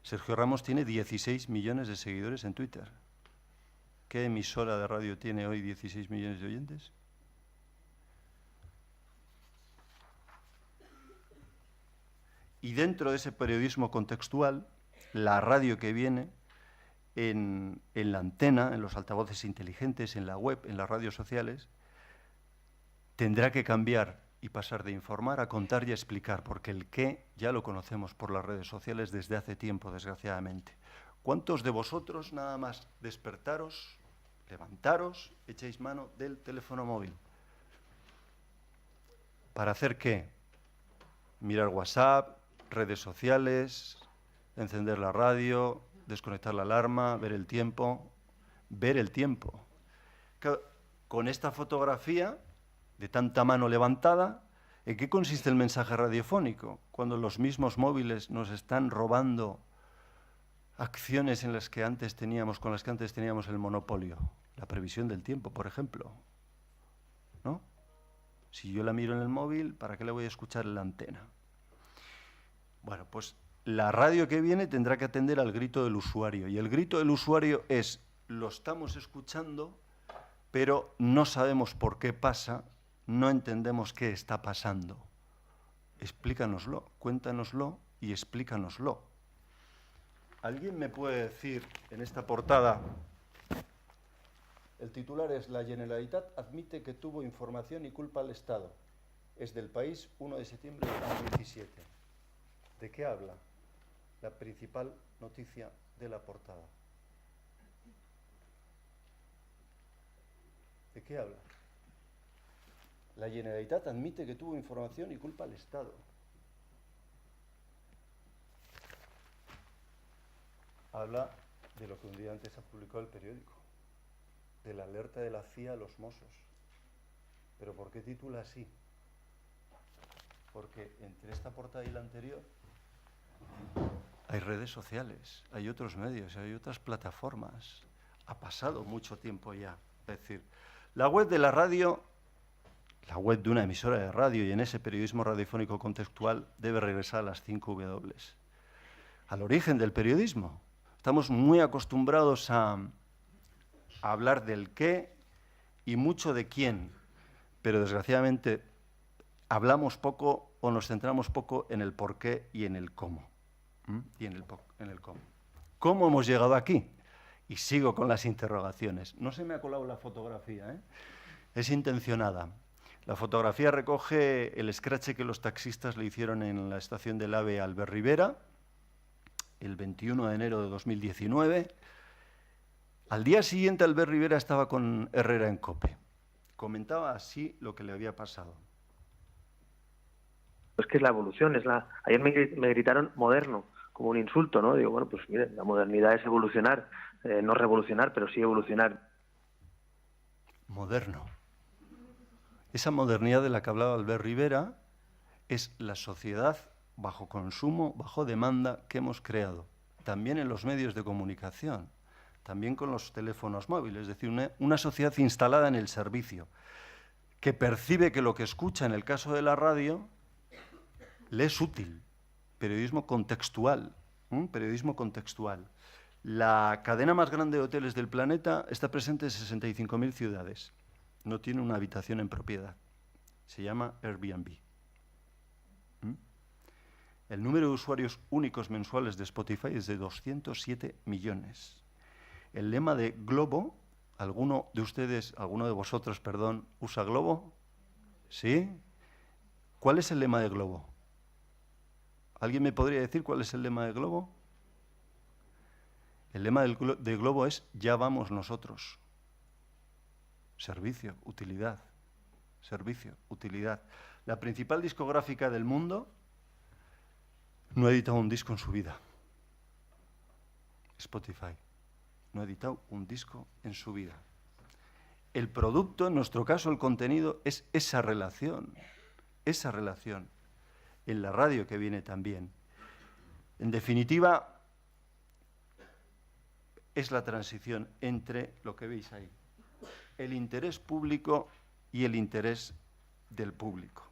Sergio Ramos tiene 16 millones de seguidores en Twitter. ¿Qué emisora de radio tiene hoy 16 millones de oyentes? Y dentro de ese periodismo contextual, la radio que viene en la antena, en los altavoces inteligentes, en la web, en las radios sociales, tendrá que cambiar y pasar de informar a contar y a explicar, porque el qué ya lo conocemos por las redes sociales desde hace tiempo, desgraciadamente. ¿Cuántos de vosotros, nada más despertaros, levantaros, echáis mano del teléfono móvil? ¿Para hacer qué? Mirar WhatsApp, redes sociales, encender la radio, desconectar la alarma, ver el tiempo. Ver el tiempo. Con esta fotografía de tanta mano levantada, ¿en qué consiste el mensaje radiofónico? Cuando los mismos móviles nos están robando acciones con las que antes teníamos el monopolio. La previsión del tiempo, por ejemplo. ¿No? Si yo la miro en el móvil, ¿para qué la voy a escuchar en la antena? Bueno, pues la radio que viene tendrá que atender al grito del usuario. Y el grito del usuario es, lo estamos escuchando, pero no sabemos por qué pasa, no entendemos qué está pasando. Explícanoslo, cuéntanoslo y explícanoslo. ¿Alguien me puede decir en esta portada? El titular es La Generalitat admite que tuvo información y culpa al Estado. Es del País, 1 de septiembre de 2017. ¿De qué habla? La principal noticia de la portada. ¿De qué habla? La Generalitat admite que tuvo información y culpa al Estado. Habla de lo que un día antes ha publicado el periódico, de la alerta de la CIA a los Mossos. ¿Pero por qué titula así? Porque entre esta portada y la anterior hay redes sociales, hay otros medios, hay otras plataformas. Ha pasado mucho tiempo ya. Es decir, la web de la radio, la web de una emisora de radio y en ese periodismo radiofónico contextual debe regresar a las 5 W, al origen del periodismo. Estamos muy acostumbrados a hablar del qué y mucho de quién, pero desgraciadamente hablamos poco o nos centramos poco en el por qué y en el cómo. Y en el cómo. ¿Cómo hemos llegado aquí? Y sigo con las interrogaciones. No se me ha colado la fotografía, ¿eh? Es intencionada. La fotografía recoge el escrache que los taxistas le hicieron en la estación del AVE Albert Rivera, el 21 de enero de 2019. Al día siguiente, Albert Rivera estaba con Herrera en COPE. Comentaba así lo que le había pasado. Es que es la evolución, Ayer me gritaron moderno, como un insulto, ¿no? Digo, bueno, pues mire, la modernidad es evolucionar, no revolucionar, pero sí evolucionar. Moderno. Esa modernidad de la que hablaba Albert Rivera es la sociedad bajo consumo, bajo demanda que hemos creado, también en los medios de comunicación, también con los teléfonos móviles, es decir, una sociedad instalada en el servicio, que percibe que lo que escucha en el caso de la radio le es útil. Periodismo contextual, periodismo contextual. La cadena más grande de hoteles del planeta está presente en 65.000 ciudades. No tiene una habitación en propiedad. Se llama Airbnb. El número de usuarios únicos mensuales de Spotify es de 207 millones. El lema de Globo ¿Alguno de ustedes, alguno de vosotros, perdón, usa Globo? ¿Sí? ¿Cuál es el lema de Globo? ¿Alguien me podría decir cuál es el lema de Globo? El lema de Globo es "Ya vamos nosotros". Servicio, utilidad. Servicio, utilidad. La principal discográfica del mundo no ha editado un disco en su vida. Spotify. No ha editado un disco en su vida. El producto, en nuestro caso el contenido, es esa relación. Esa relación. En la radio que viene también. En definitiva, es la transición entre lo que veis ahí, el interés público y el interés del público.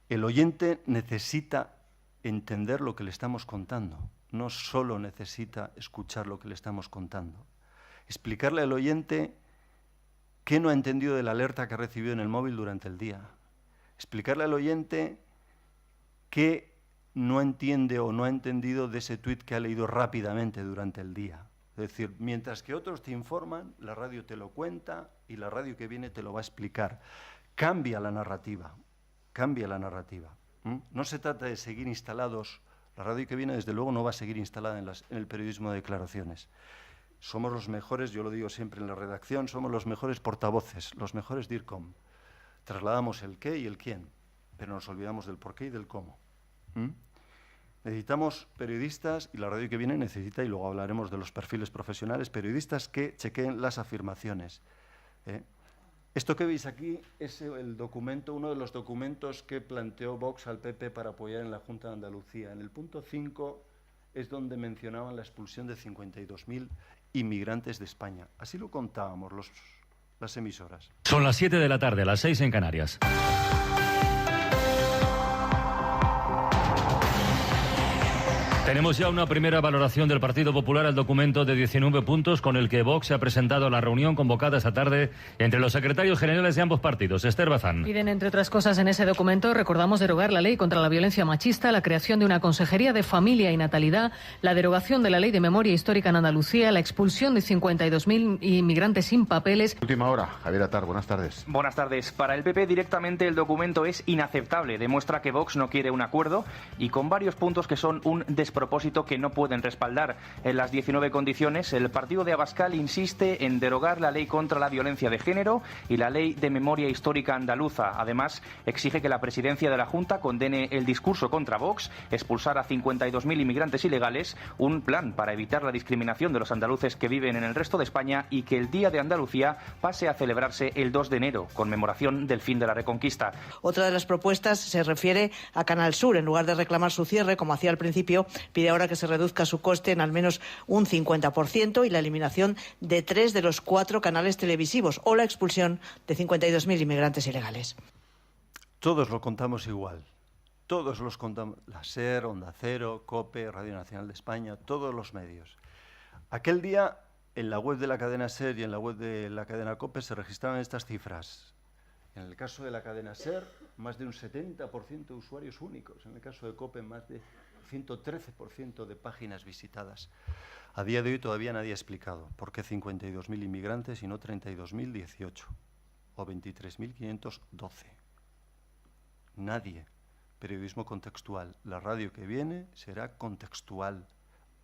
El oyente necesita entender lo que le estamos contando, no solo necesita escuchar lo que le estamos contando. Explicarle al oyente qué no ha entendido de la alerta que ha recibido en el móvil durante el día. Explicarle al oyente qué no entiende o no ha entendido de ese tuit que ha leído rápidamente durante el día. Es decir, mientras que otros te informan, la radio te lo cuenta y la radio que viene te lo va a explicar. Cambia la narrativa, cambia la narrativa. No se trata de seguir instalados, la radio que viene desde luego no va a seguir instalada en el periodismo de declaraciones. Somos los mejores, yo lo digo siempre en la redacción, somos los mejores portavoces, los mejores DIRCOM. Trasladamos el qué y el quién, pero nos olvidamos del por qué y del cómo. Necesitamos periodistas, y la radio que viene necesita, y luego hablaremos de los perfiles profesionales, periodistas que chequeen las afirmaciones. Esto que veis aquí es el documento, uno de los documentos que planteó Vox al PP para apoyar en la Junta de Andalucía. En el punto 5 es donde mencionaban la expulsión de 52.000 inmigrantes de España. Así lo contábamos las emisoras. Son las 7 de la tarde, las 6 en Canarias. Tenemos ya una primera valoración del Partido Popular al documento de 19 puntos con el que Vox se ha presentado a la reunión convocada esta tarde entre los secretarios generales de ambos partidos. Esther Bazán. Piden, entre otras cosas, en ese documento, recordamos, derogar la ley contra la violencia machista, la creación de una consejería de familia y natalidad, la derogación de la ley de memoria histórica en Andalucía, la expulsión de 52.000 inmigrantes sin papeles. Última hora. Javier Atar, buenas tardes. Buenas tardes. Para el PP directamente el documento es inaceptable. Demuestra que Vox no quiere un acuerdo y con varios puntos que son un despropósito que no pueden respaldar. En las 19 condiciones, el partido de Abascal insiste en derogar la ley contra la violencia de género y la ley de memoria histórica andaluza. Además, exige que la presidencia de la Junta condene el discurso contra Vox, expulsar a 52.000 inmigrantes ilegales, un plan para evitar la discriminación de los andaluces que viven en el resto de España y que el Día de Andalucía pase a celebrarse el 2 de enero, conmemoración del fin de la Reconquista. Otra de las propuestas se refiere a Canal Sur. En lugar de reclamar su cierre, como hacía al principio, pide ahora que se reduzca su coste en al menos un 50% y la eliminación de 3 de los 4 canales televisivos o la expulsión de 52.000 inmigrantes ilegales. Todos lo contamos igual. Todos los contamos. La SER, Onda Cero, COPE, Radio Nacional de España, todos los medios. Aquel día, en la web de la cadena SER y en la web de la cadena COPE se registraban estas cifras. En el caso de la cadena SER, más de un 70% de usuarios únicos. En el caso de COPE, más de 113% de páginas visitadas. A día de hoy todavía nadie ha explicado por qué 52.000 inmigrantes y no 32.018 o 23.512. Nadie. Periodismo contextual. La radio que viene será contextual,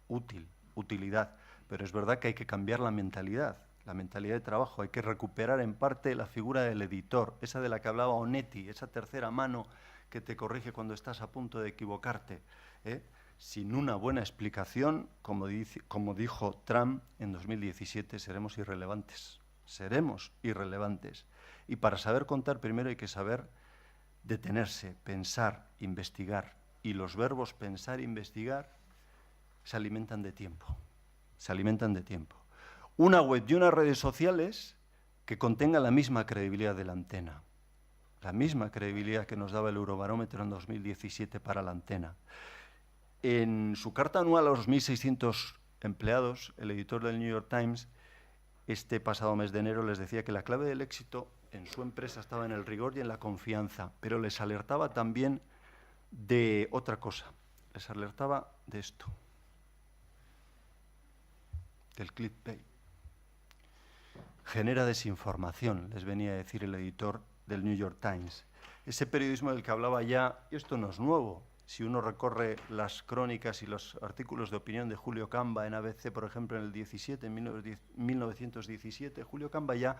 útil, utilidad. Pero es verdad que hay que cambiar la mentalidad de trabajo. Hay que recuperar en parte la figura del editor, esa de la que hablaba Onetti, esa tercera mano que te corrige cuando estás a punto de equivocarte. Sin una buena explicación, como dijo Trump en 2017, seremos irrelevantes. Seremos irrelevantes. Y para saber contar, primero hay que saber detenerse, pensar, investigar. Y los verbos pensar e investigar se alimentan de tiempo. Se alimentan de tiempo. Una web y unas redes sociales que contengan la misma credibilidad de la antena. La misma credibilidad que nos daba el Eurobarómetro en 2017 para la antena. En su carta anual a los 1.600 empleados, el editor del New York Times, este pasado mes de enero, les decía que la clave del éxito en su empresa estaba en el rigor y en la confianza, pero les alertaba también de otra cosa. Les alertaba de esto, del clickbait. genera desinformación, les venía a decir el editor del New York Times. Ese periodismo del que hablaba ya, y esto no es nuevo, si uno recorre las crónicas y los artículos de opinión de Julio Camba en ABC, por ejemplo, en 1917, Julio Camba ya,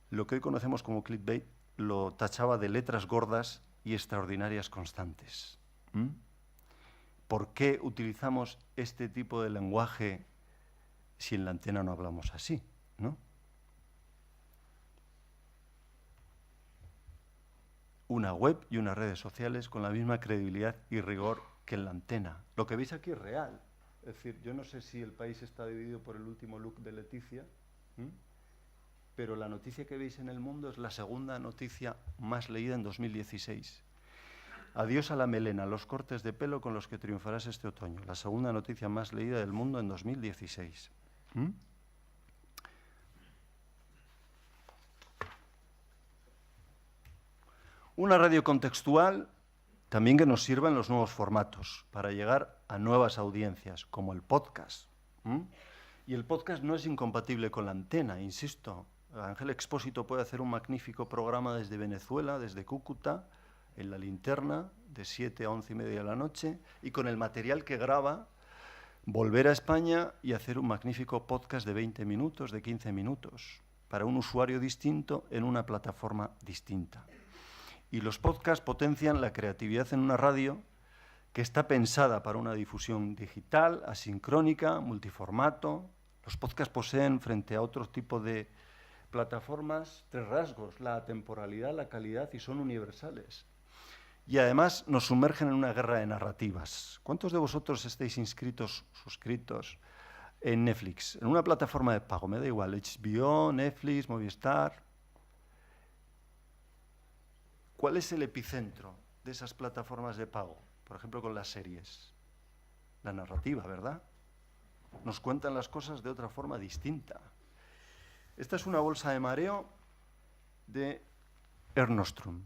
lo que hoy conocemos como clickbait, lo tachaba de letras gordas y extraordinarias constantes. ¿Por qué utilizamos este tipo de lenguaje si en la antena no hablamos así, ¿no? Una web y unas redes sociales con la misma credibilidad y rigor que en la antena. Lo que veis aquí es real. Es decir, yo no sé si el país está dividido por el último look de Leticia, pero la noticia que veis en El Mundo es la segunda noticia más leída en 2016. Adiós a la melena, los cortes de pelo con los que triunfarás este otoño. La segunda noticia más leída del mundo en 2016. Una radio contextual también que nos sirva en los nuevos formatos para llegar a nuevas audiencias, como el podcast. Y el podcast no es incompatible con la antena, insisto. Ángel Expósito puede hacer un magnífico programa desde Venezuela, desde Cúcuta, en La Linterna, de 7 a 11:30 de la noche, y con el material que graba, volver a España y hacer un magnífico podcast de 20 minutos, de 15 minutos, para un usuario distinto en una plataforma distinta. Y los podcasts potencian la creatividad en una radio que está pensada para una difusión digital, asincrónica, multiformato. Los podcasts poseen, frente a otro tipo de plataformas, 3 rasgos: la temporalidad, la calidad, y son universales. Y además nos sumergen en una guerra de narrativas. ¿Cuántos de vosotros estáis suscritos en Netflix? En una plataforma de pago, me da igual, HBO, Netflix, Movistar. ¿Cuál es el epicentro de esas plataformas de pago? Por ejemplo, con las series. La narrativa, ¿verdad? Nos cuentan las cosas de otra forma distinta. Esta es una bolsa de mareo de Ernostrum.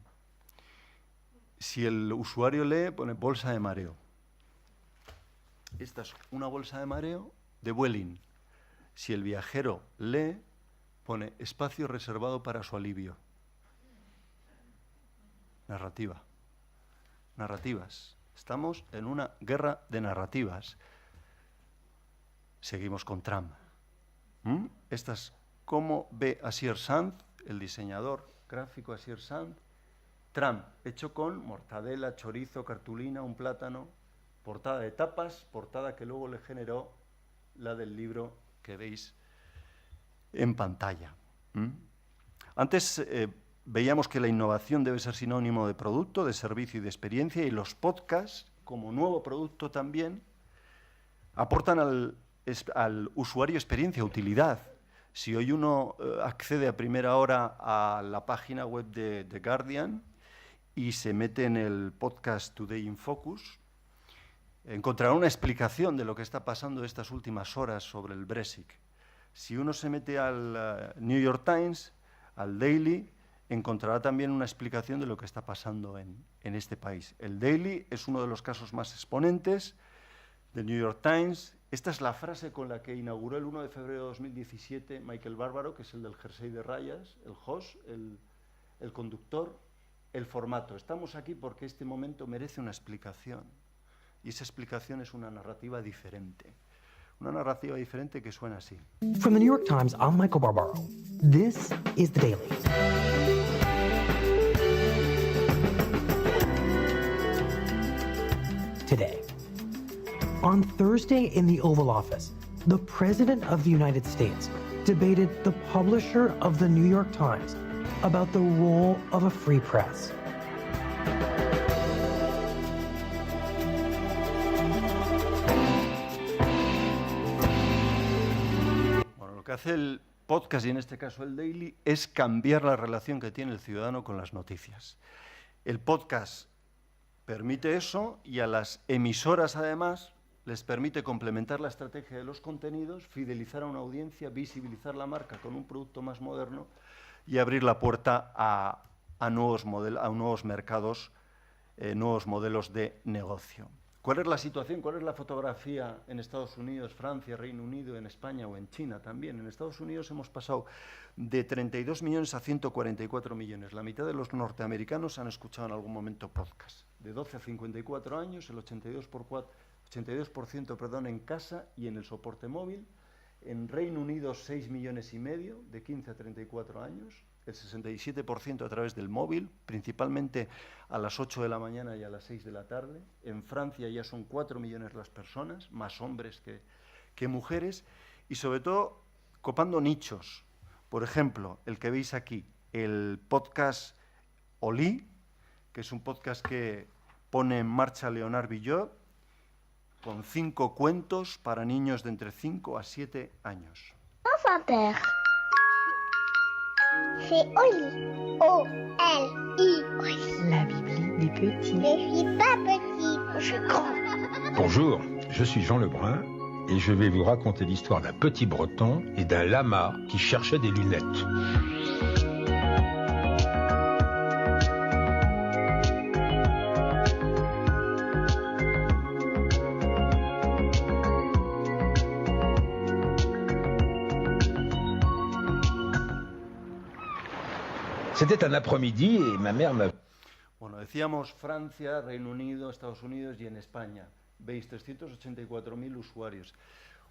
Si el usuario lee, pone bolsa de mareo. Esta es una bolsa de mareo de Vueling. Si el viajero lee, pone espacio reservado para su alivio. Narrativa. Narrativas. Estamos en una guerra de narrativas. Seguimos con Trump. Esta es cómo ve Asier Sanz, el diseñador gráfico Asier Sanz, Trump, hecho con mortadela, chorizo, cartulina, un plátano, portada de tapas, portada que luego le generó la del libro que veis en pantalla. Antes veíamos que la innovación debe ser sinónimo de producto, de servicio y de experiencia, y los podcasts, como nuevo producto también, aportan al usuario experiencia, utilidad. Si hoy uno accede a primera hora a la página web de The Guardian y se mete en el podcast Today in Focus, encontrará una explicación de lo que está pasando estas últimas horas sobre el Brexit. Si uno se mete al New York Times, al Daily, encontrará también una explicación de lo que está pasando en este país. El Daily es uno de los casos más exponentes del New York Times. Esta es la frase con la que inauguró el 1 de febrero de 2017 Michael Bárbaro, que es el del jersey de rayas, el host, el conductor, el formato. Estamos aquí porque este momento merece una explicación. Y esa explicación es una narrativa diferente. Una narrativa diferente que suena así. From the New York Times, I'm Michael Barbaro. This is The Daily. Today. On Thursday in the Oval Office, the President of the United States debated the publisher of the New York Times about the role of a free press. Bueno, lo que hace el podcast, y en este caso el Daily, es cambiar la relación que tiene el ciudadano con las noticias. El podcast permite eso, y a las emisoras, además, les permite complementar la estrategia de los contenidos, fidelizar a una audiencia, visibilizar la marca con un producto más moderno y abrir la puerta a nuevos mercados, nuevos modelos de negocio. ¿Cuál es la situación? ¿Cuál es la fotografía en Estados Unidos, Francia, Reino Unido, en España o en China también? En Estados Unidos hemos pasado de 32 millones a 144 millones. La mitad de los norteamericanos han escuchado en algún momento podcast. De 12 a 54 años, el 82% en casa y en el soporte móvil. En Reino Unido, 6 millones y medio, de 15 a 34 años. El 67% a través del móvil, principalmente a las 8 de la mañana y a las 6 de la tarde. En Francia ya son 4 millones las personas, más hombres que mujeres, y sobre todo copando nichos. Por ejemplo, el que veis aquí, el podcast Oli, que es un podcast que pone en marcha Leonard Villot, con 5 cuentos para niños de entre 5 a 7 años. C'est Oli. O-L-I. La Bibli des petits. Je suis pas petit, je suis grand. Bonjour, je suis Jean Lebrun et je vais vous raconter l'histoire d'un petit breton et d'un lama qui cherchait des lunettes. C'était un après-midi et ma mère m'a... Bueno, decíamos Francia, Reino Unido, Estados Unidos y en España. Veis 384.000 usuarios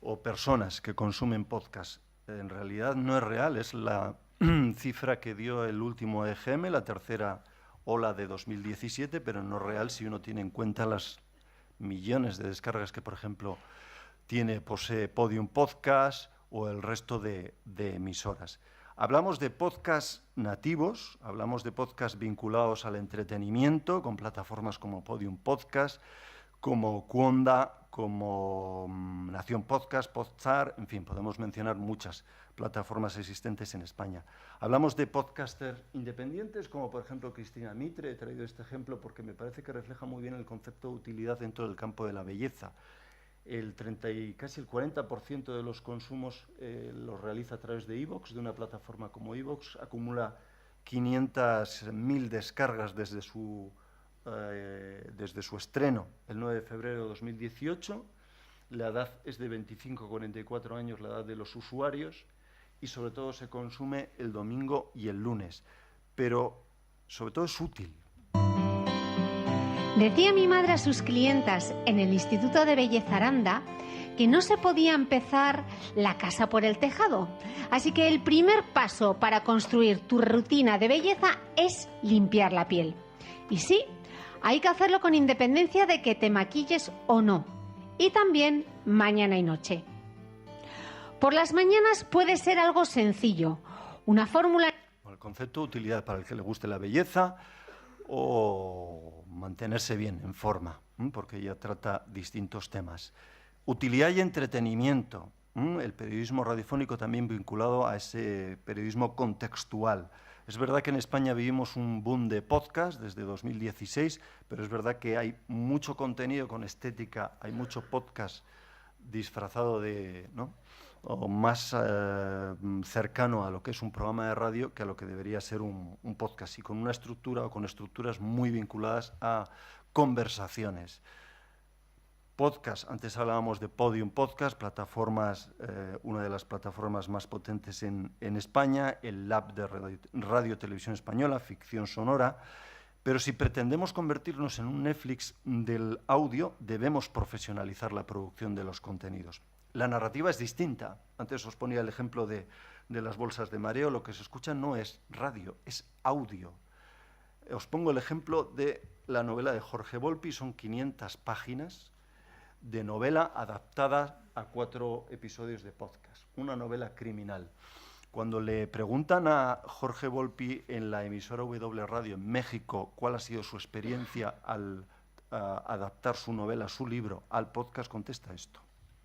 o personas que consumen podcast. En realidad no es real, es la cifra que dio el último EGM, la tercera ola de 2017, pero no es real si uno tiene en cuenta las millones de descargas que, por ejemplo, posee Podium Podcast o el resto de emisoras. Hablamos de podcasts nativos, hablamos de podcasts vinculados al entretenimiento, con plataformas como Podium Podcast, como Cuonda, como Nación Podcast, Podstar, en fin, podemos mencionar muchas plataformas existentes en España. Hablamos de podcasters independientes, como por ejemplo Cristina Mitre. He traído este ejemplo porque me parece que refleja muy bien el concepto de utilidad dentro del campo de la belleza. Casi el 40% de los consumos los realiza a través de iVoox, de una plataforma como iVoox. Acumula 500.000 descargas desde su estreno el 9 de febrero de 2018. La edad es de 25 a 44 años, la edad de los usuarios, y sobre todo se consume el domingo y el lunes. Pero sobre todo es útil. Decía mi madre a sus clientas en el Instituto de Belleza Aranda que no se podía empezar la casa por el tejado. Así que el primer paso para construir tu rutina de belleza es limpiar la piel. Y sí, hay que hacerlo con independencia de que te maquilles o no. Y también mañana y noche. Por las mañanas puede ser algo sencillo. Una fórmula... El concepto de utilidad para el que le guste la belleza o mantenerse bien, en forma, porque ella trata distintos temas. Utilidad y entretenimiento, el periodismo radiofónico también vinculado a ese periodismo contextual. Es verdad que en España vivimos un boom de podcast desde 2016, pero es verdad que hay mucho contenido con estética, hay mucho podcast disfrazado de, ¿no?, o más cercano a lo que es un programa de radio que a lo que debería ser un podcast, y con una estructura o con estructuras muy vinculadas a conversaciones. Podcast, antes hablábamos de Podium Podcast, plataformas, una de las plataformas más potentes en España, el Lab de Radio Televisión Española, ficción sonora, pero si pretendemos convertirnos en un Netflix del audio, debemos profesionalizar la producción de los contenidos. La narrativa es distinta. Antes os ponía el ejemplo de las bolsas de mareo. Lo que se escucha no es radio, es audio. Os pongo el ejemplo de la novela de Jorge Volpi. Son 500 páginas de novela adaptada a 4 episodios de podcast. Una novela criminal. Cuando le preguntan a Jorge Volpi en la emisora W Radio en México cuál ha sido su experiencia al adaptar su novela, su libro, al podcast, contesta esto.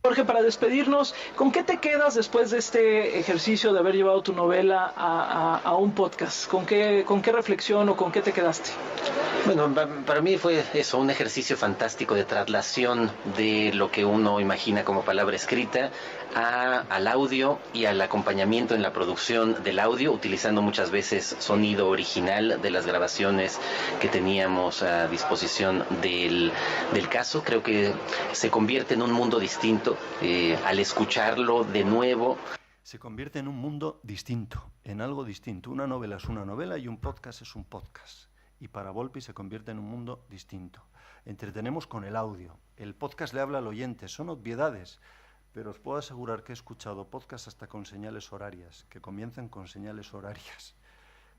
Jorge, para despedirnos, ¿con qué te quedas después de este ejercicio de haber llevado tu novela a un podcast? ¿Con qué reflexión o con qué te quedaste? Bueno, para mí fue eso, un ejercicio fantástico de traslación de lo que uno imagina como palabra escrita al audio y al acompañamiento en la producción del audio, utilizando muchas veces sonido original de las grabaciones que teníamos a disposición del caso. Creo que se convierte en un mundo distinto al escucharlo de nuevo. Se convierte en un mundo distinto, en algo distinto. Una novela es una novela y un podcast es un podcast. Y para Volpi se convierte en un mundo distinto. Entretenemos con el audio. El podcast le habla al oyente, son obviedades, pero os puedo asegurar que he escuchado podcasts hasta con señales horarias, que comienzan con señales horarias.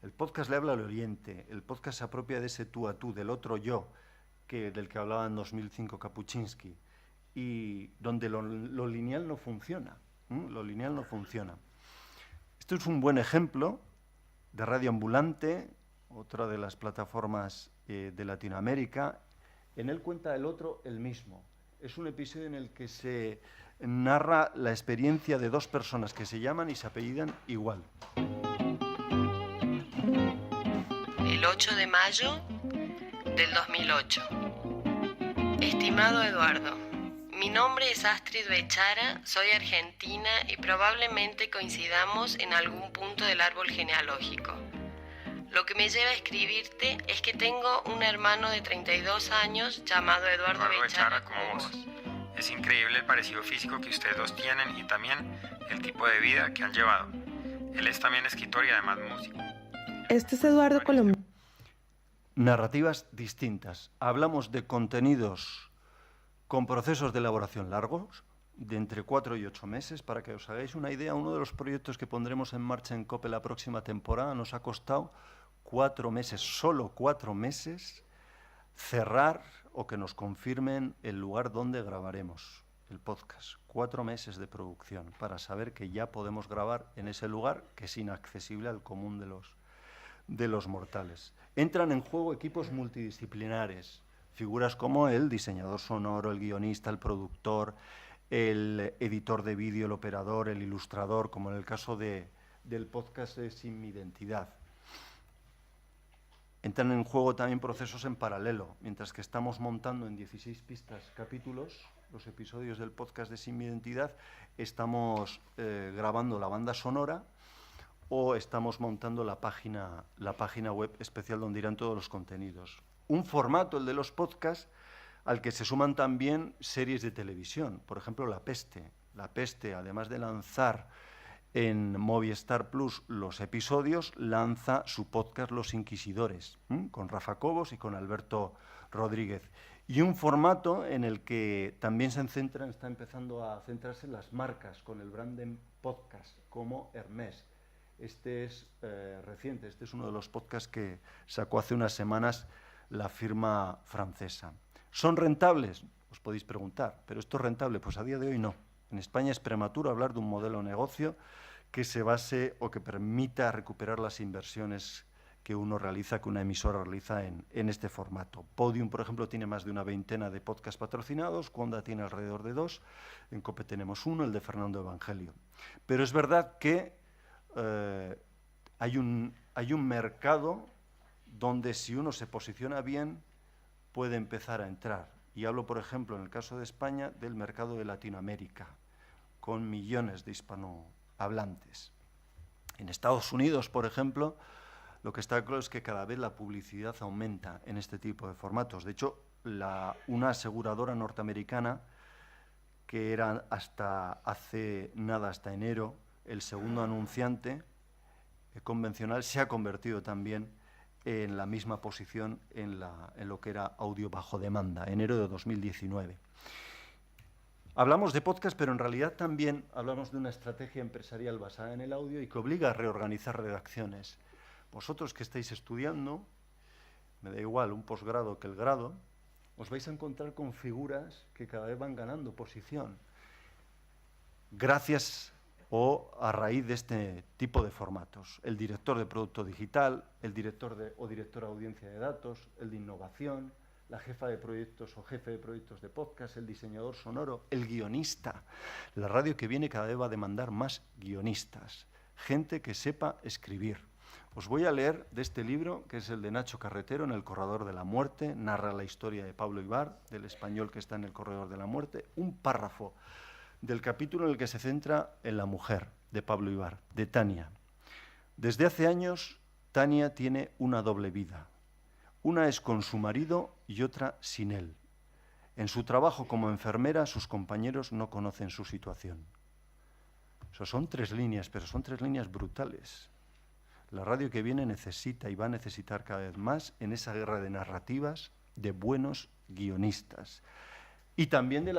El podcast le habla al oyente, el podcast se apropia de ese tú a tú, del otro yo, del que hablaba en 2005 Kapuscinski, y donde lo lineal no funciona. Lo lineal no funciona. Esto es un buen ejemplo de Radio Ambulante, otra de las plataformas de Latinoamérica. En él cuenta el otro el mismo. Es un episodio en el que se narra la experiencia de dos personas que se llaman y se apellidan igual. El 8 de mayo del 2008. Estimado Eduardo, mi nombre es Astrid Bechara, soy argentina y probablemente coincidamos en algún punto del árbol genealógico. Lo que me lleva a escribirte es que tengo un hermano de 32 años llamado Eduardo Bechara como vos. Es increíble el parecido físico que ustedes dos tienen y también el tipo de vida que han llevado. Él es también escritor y además músico. Este es Eduardo Colombo. Narrativas distintas. Hablamos de contenidos con procesos de elaboración largos, de entre 4 y 8 meses. Para que os hagáis una idea, uno de los proyectos que pondremos en marcha en COPE la próxima temporada nos ha costado 4 meses, solo 4 meses, cerrar o que nos confirmen el lugar donde grabaremos el podcast. 4 meses de producción para saber que ya podemos grabar en ese lugar que es inaccesible al común de los mortales. Entran en juego equipos multidisciplinares, figuras como el diseñador sonoro, el guionista, el productor, el editor de vídeo, el operador, el ilustrador, como en el caso del podcast de Sin Mi Identidad. Entran en juego también procesos en paralelo. Mientras que estamos montando en 16 pistas capítulos, los episodios del podcast de Sin Mi Identidad, estamos grabando la banda sonora o estamos montando la página web especial donde irán todos los contenidos. Un formato, el de los podcasts, al que se suman también series de televisión. Por ejemplo, La Peste. La Peste, además de lanzar en Movistar Plus los episodios, lanza su podcast Los Inquisidores, con Rafa Cobos y con Alberto Rodríguez. Y un formato en el que también está empezando a centrarse las marcas con el branding podcast, como Hermès. Este es reciente, este es uno de los podcasts que sacó hace unas semanas la firma francesa. ¿Son rentables? Os podéis preguntar, ¿pero esto es rentable? Pues a día de hoy no. En España es prematuro hablar de un modelo de negocio que se base o que permita recuperar las inversiones que uno realiza, que una emisora realiza en este formato. Podium, por ejemplo, tiene más de una veintena de podcasts patrocinados, Conda tiene alrededor de 2, en COPE tenemos uno, el de Fernando Evangelio. Pero es verdad que hay un mercado donde si uno se posiciona bien puede empezar a entrar. Y hablo, por ejemplo, en el caso de España, del mercado de Latinoamérica, con millones de hispanohablantes. En Estados Unidos, por ejemplo, lo que está claro es que cada vez la publicidad aumenta en este tipo de formatos. De hecho, una aseguradora norteamericana, que era hasta enero, el segundo anunciante convencional, se ha convertido también en la misma posición en lo que era audio bajo demanda, enero de 2019. Hablamos de podcast, pero en realidad también hablamos de una estrategia empresarial basada en el audio y que obliga a reorganizar redacciones. Vosotros que estáis estudiando, me da igual un posgrado que el grado, os vais a encontrar con figuras que cada vez van ganando posición, gracias o a raíz de este tipo de formatos. El director de producto digital, el director o directora de audiencia de datos, el de innovación, la jefa de proyectos o jefe de proyectos de podcast, el diseñador sonoro, el guionista. La radio que viene cada vez va a demandar más guionistas, gente que sepa escribir. Os voy a leer de este libro, que es el de Nacho Carretero, En el corredor de la muerte, narra la historia de Pablo Ibar, del español que está en el corredor de la muerte, un párrafo del capítulo en el que se centra en la mujer de Pablo Ibar, de Tania. Desde hace años, Tania tiene una doble vida. Una es con su marido y otra sin él. En su trabajo como enfermera, sus compañeros no conocen su situación. Eso son 3 líneas, pero son 3 líneas brutales. La radio que viene necesita y va a necesitar cada vez más en esa guerra de narrativas de buenos guionistas. Y también de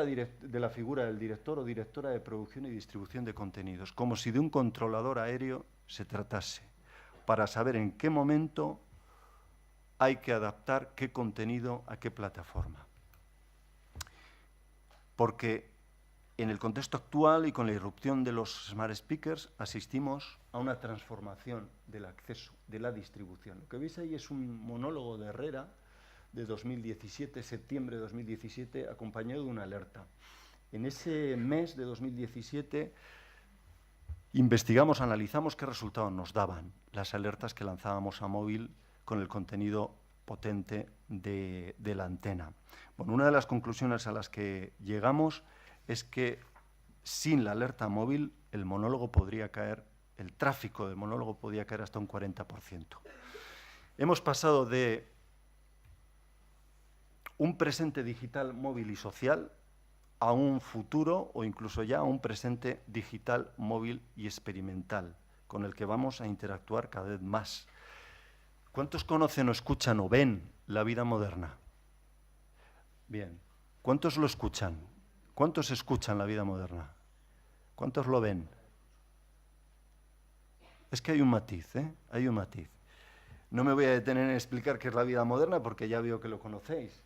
la figura del director o directora de producción y distribución de contenidos, como si de un controlador aéreo se tratase, para saber en qué momento hay que adaptar qué contenido a qué plataforma. Porque en el contexto actual y con la irrupción de los smart speakers asistimos a una transformación del acceso, de la distribución. Lo que veis ahí es un monólogo de Herrera de 2017, septiembre de 2017, acompañado de una alerta. En ese mes de 2017 investigamos, analizamos qué resultados nos daban las alertas que lanzábamos a móvil con el contenido potente de la antena. Bueno, una de las conclusiones a las que llegamos es que sin la alerta móvil el monólogo podría caer, el tráfico del monólogo podría caer hasta un 40%. Hemos pasado de un presente digital móvil y social a un futuro o incluso ya a un presente digital móvil y experimental con el que vamos a interactuar cada vez más. ¿Cuántos conocen o escuchan o ven La vida moderna? Bien. ¿Cuántos lo escuchan? ¿Cuántos escuchan La vida moderna? ¿Cuántos lo ven? Es que hay un matiz, ¿eh? Hay un matiz. No me voy a detener en explicar qué es La vida moderna porque ya veo que lo conocéis.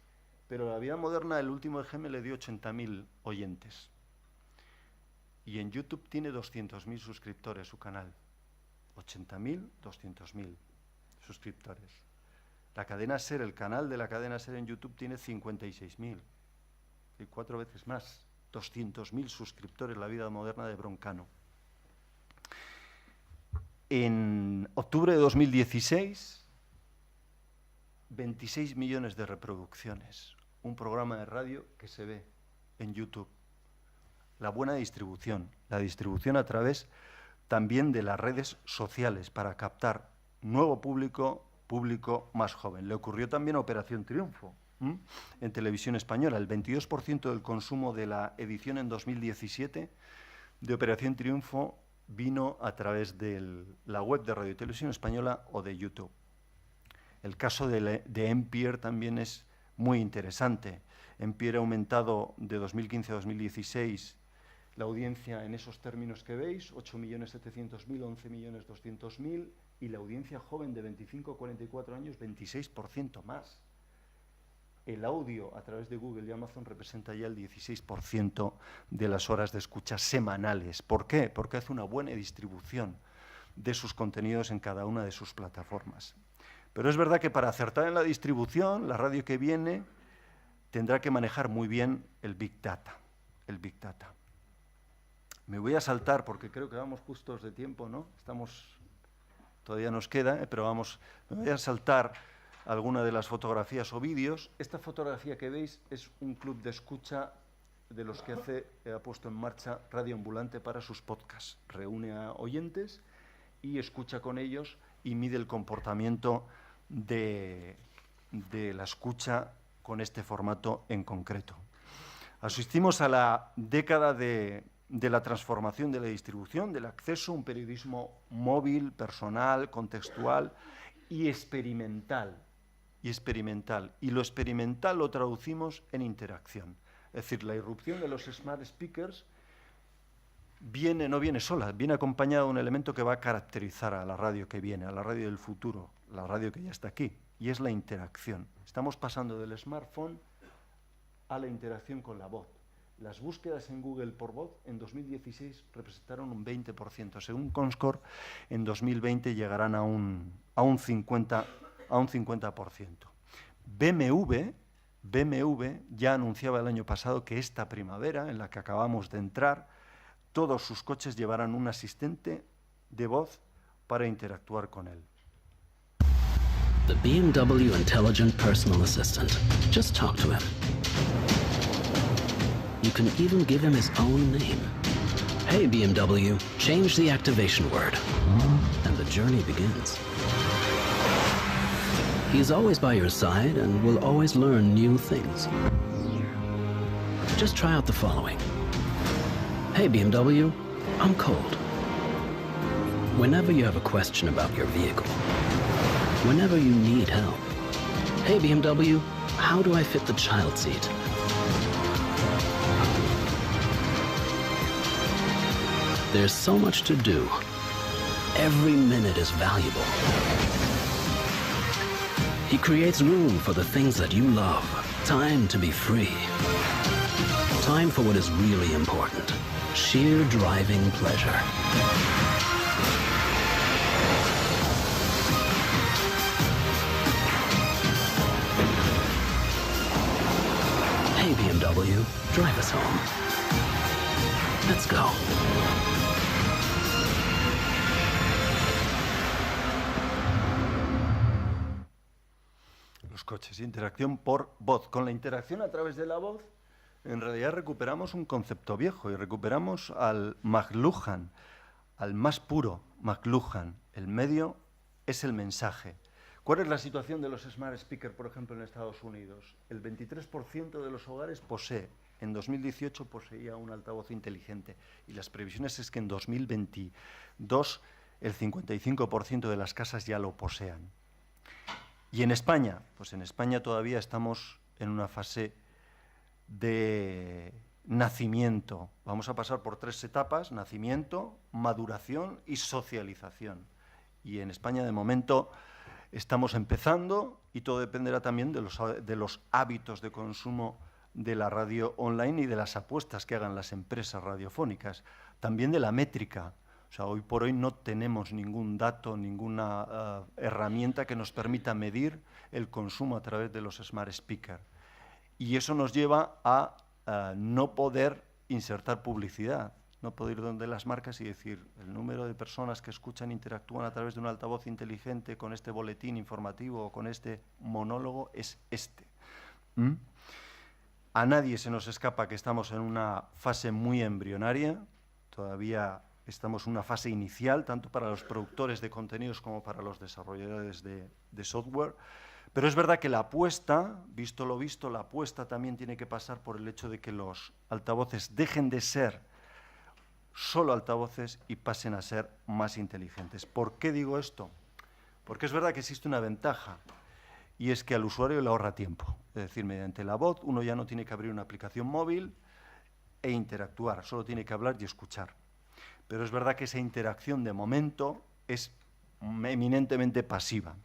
Pero La vida moderna, el último EGM le dio 80.000 oyentes. Y en YouTube tiene 200.000 suscriptores su canal. 80.000, 200.000 suscriptores. La cadena SER, el canal de la cadena SER en YouTube tiene 56.000. Y 4 veces más. 200.000 suscriptores La vida moderna de Broncano. En octubre de 2016, 26 millones de reproducciones. Un programa de radio que se ve en YouTube. La buena distribución. La distribución a través también de las redes sociales para captar nuevo público, público más joven. Le ocurrió también a Operación Triunfo en Televisión Española. El 22% del consumo de la edición en 2017 de Operación Triunfo vino a través de la web de Radio y Televisión Española o de YouTube. El caso de NPR también es muy interesante. NPR ha aumentado de 2015 a 2016 la audiencia en esos términos que veis, 8.700.000, 11.200.000, y la audiencia joven de 25 a 44 años, 26% más. El audio a través de Google y Amazon representa ya el 16% de las horas de escucha semanales. ¿Por qué? Porque hace una buena distribución de sus contenidos en cada una de sus plataformas. Pero es verdad que para acertar en la distribución, la radio que viene tendrá que manejar muy bien el Big Data. El Big Data. Me voy a saltar porque creo que vamos justos de tiempo, ¿no? Todavía nos queda, pero me voy a saltar alguna de las fotografías o vídeos. Esta fotografía que veis es un club de escucha de los que ha puesto en marcha Radio Ambulante para sus podcasts. Reúne a oyentes y escucha con ellos y mide el comportamiento de la escucha con este formato en concreto. Asistimos a la década de la transformación de la distribución, del acceso, un periodismo móvil, personal, contextual y experimental. Y lo experimental lo traducimos en interacción. Es decir, la irrupción de los smart speakers no viene sola, viene acompañada de un elemento que va a caracterizar a la radio que viene, a la radio del futuro, la radio que ya está aquí, y es la interacción. Estamos pasando del smartphone a la interacción con la voz. Las búsquedas en Google por voz en 2016 representaron un 20%. Según Comscore, en 2020 llegarán a un 50%. BMW BMW ya anunciaba el año pasado que esta primavera, en la que acabamos de entrar, todos sus coches llevarán un asistente de voz para interactuar con él. The BMW Intelligent Personal Assistant. Just talk to him. You can even give him his own name. Hey BMW, change the activation word. And the journey begins. He's always by your side and will always learn new things. Just try out the following. Hey BMW, I'm cold. Whenever you have a question about your vehicle, whenever you need help. Hey BMW, how do I fit the child seat? There's so much to do. Every minute is valuable. He creates room for the things that you love. Time to be free. Time for what is really important. Sheer driving pleasure. Hey BMW, drive us home. Let's go. Los coches, interacción por voz. Con la interacción a través de la voz, en realidad recuperamos un concepto viejo y recuperamos al McLuhan, al más puro McLuhan. El medio es el mensaje. ¿Cuál es la situación de los smart speakers, por ejemplo, en Estados Unidos? El 23% de los hogares posee. En 2018 poseía un altavoz inteligente y las previsiones es que en 2022 el 55% de las casas ya lo posean. ¿Y en España? Pues en España todavía estamos en una fase de nacimiento. Vamos a pasar por 3 etapas: nacimiento, maduración y socialización. Y en España, de momento, estamos empezando y todo dependerá también de los hábitos de consumo de la radio online y de las apuestas que hagan las empresas radiofónicas. También de la métrica. O sea, hoy por hoy no tenemos ningún dato, ninguna herramienta que nos permita medir el consumo a través de los smart speakers. Y eso nos lleva a no poder insertar publicidad, no poder ir donde las marcas y decir el número de personas que escuchan e interactúan a través de un altavoz inteligente con este boletín informativo o con este monólogo es este. A nadie se nos escapa que estamos en una fase muy embrionaria, todavía estamos en una fase inicial, tanto para los productores de contenidos como para los desarrolladores de software. Pero es verdad que la apuesta, visto lo visto, la apuesta también tiene que pasar por el hecho de que los altavoces dejen de ser solo altavoces y pasen a ser más inteligentes. ¿Por qué digo esto? Porque es verdad que existe una ventaja, y es que al usuario le ahorra tiempo. Es decir, mediante la voz uno ya no tiene que abrir una aplicación móvil e interactuar, solo tiene que hablar y escuchar. Pero es verdad que esa interacción de momento es eminentemente pasiva.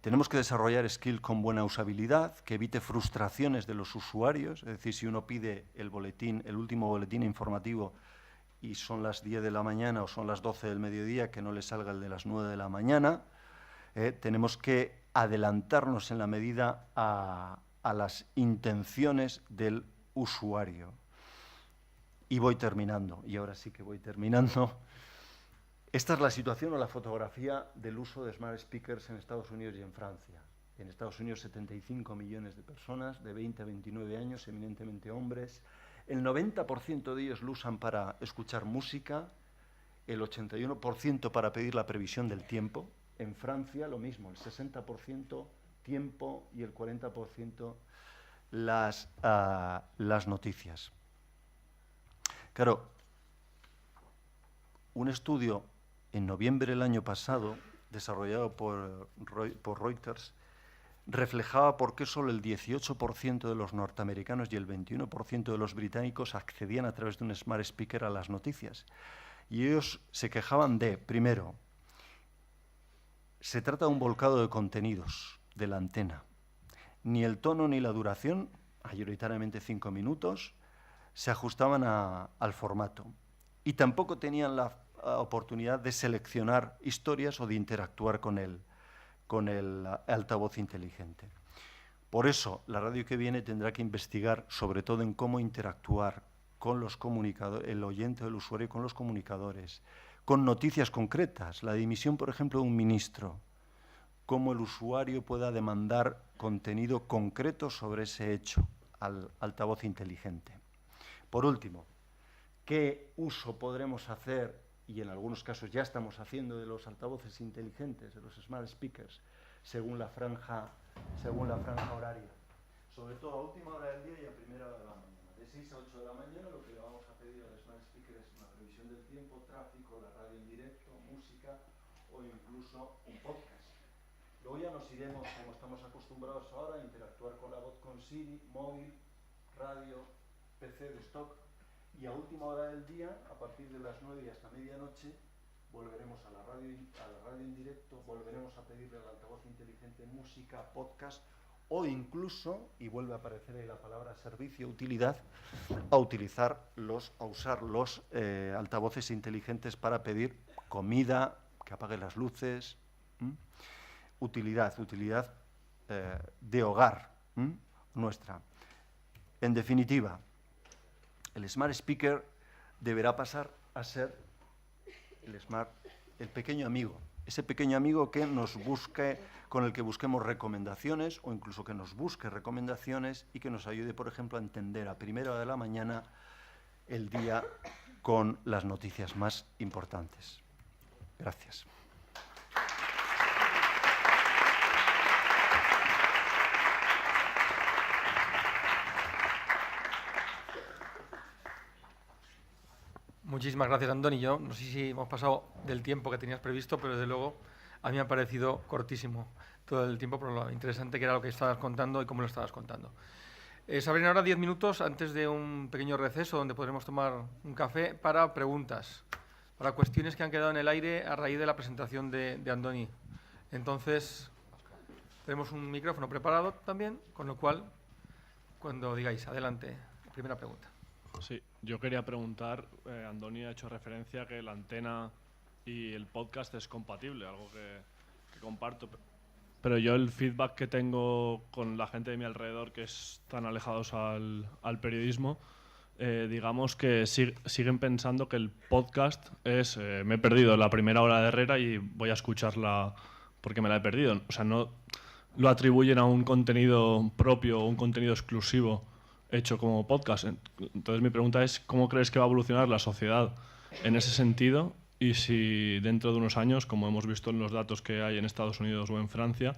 Tenemos que desarrollar skills con buena usabilidad, que evite frustraciones de los usuarios. Es decir, si uno pide el boletín, el último boletín informativo, y son las 10 de la mañana o son las 12 del mediodía, que no le salga el de las 9 de la mañana, tenemos que adelantarnos en la medida a las intenciones del usuario. Y voy terminando, y ahora sí que voy terminando. Esta es la situación o la fotografía del uso de smart speakers en Estados Unidos y en Francia. En Estados Unidos 75 millones de personas de 20 a 29 años, eminentemente hombres. El 90% de ellos lo usan para escuchar música, el 81% para pedir la previsión del tiempo. En Francia lo mismo, el 60% tiempo y el 40% las noticias. Claro, un estudio en noviembre del año pasado, desarrollado por Reuters, reflejaba por qué solo el 18% de los norteamericanos y el 21% de los británicos accedían a través de un smart speaker a las noticias. Y ellos se quejaban de, primero, se trata de un volcado de contenidos de la antena. Ni el tono ni la duración, mayoritariamente 5 minutos, se ajustaban al formato. Y tampoco tenían la oportunidad de seleccionar historias o de interactuar con el altavoz inteligente. Por eso, la radio que viene tendrá que investigar sobre todo en cómo interactuar con los comunicadores, el oyente o el usuario con los comunicadores, con noticias concretas, la dimisión, por ejemplo, de un ministro, cómo el usuario pueda demandar contenido concreto sobre ese hecho al altavoz inteligente. Por último, ¿qué uso podremos hacer, y en algunos casos ya estamos haciendo, de los altavoces inteligentes, de los smart speakers, según la franja horaria? Sobre todo a última hora del día y a primera hora de la mañana. De 6 a 8 de la mañana lo que le vamos a pedir al smart speaker es una previsión del tiempo, tráfico, la radio en directo, música o incluso un podcast. Luego ya nos iremos, como estamos acostumbrados ahora, a interactuar con la voz con Siri, móvil, radio, PC de stock. Y a última hora del día, a partir de las 9 y hasta medianoche, volveremos a la radio en directo, volveremos a pedirle al altavoz inteligente música, podcast o incluso, y vuelve a aparecer ahí la palabra servicio, utilidad, a usar los altavoces inteligentes para pedir comida, que apague las luces, utilidad de hogar nuestra. En definitiva, el smart speaker deberá pasar a ser el pequeño amigo, ese pequeño amigo que nos busque, con el que busquemos recomendaciones o incluso que nos busque recomendaciones y que nos ayude, por ejemplo, a entender a primera hora de la mañana el día con las noticias más importantes. Gracias. Muchísimas gracias, Andoni. Yo no sé si hemos pasado del tiempo que tenías previsto, pero desde luego a mí me ha parecido cortísimo todo el tiempo por lo interesante que era lo que estabas contando y cómo lo estabas contando. Sabrina, ahora 10 minutos antes de un pequeño receso donde podremos tomar un café para preguntas, para cuestiones que han quedado en el aire a raíz de la presentación de Andoni. Entonces, tenemos un micrófono preparado también, con lo cual, cuando digáis, adelante, primera pregunta. Sí, yo quería preguntar, Andoni ha hecho referencia a que la antena y el podcast es compatible, algo que comparto. Pero yo el feedback que tengo con la gente de mi alrededor que están alejados al periodismo, digamos que siguen pensando que el podcast es, me he perdido la primera hora de Herrera y voy a escucharla porque me la he perdido. O sea, no lo atribuyen a un contenido propio o un contenido exclusivo hecho como podcast. Entonces mi pregunta es, ¿cómo crees que va a evolucionar la sociedad en ese sentido? Y si dentro de unos años, como hemos visto en los datos que hay en Estados Unidos o en Francia,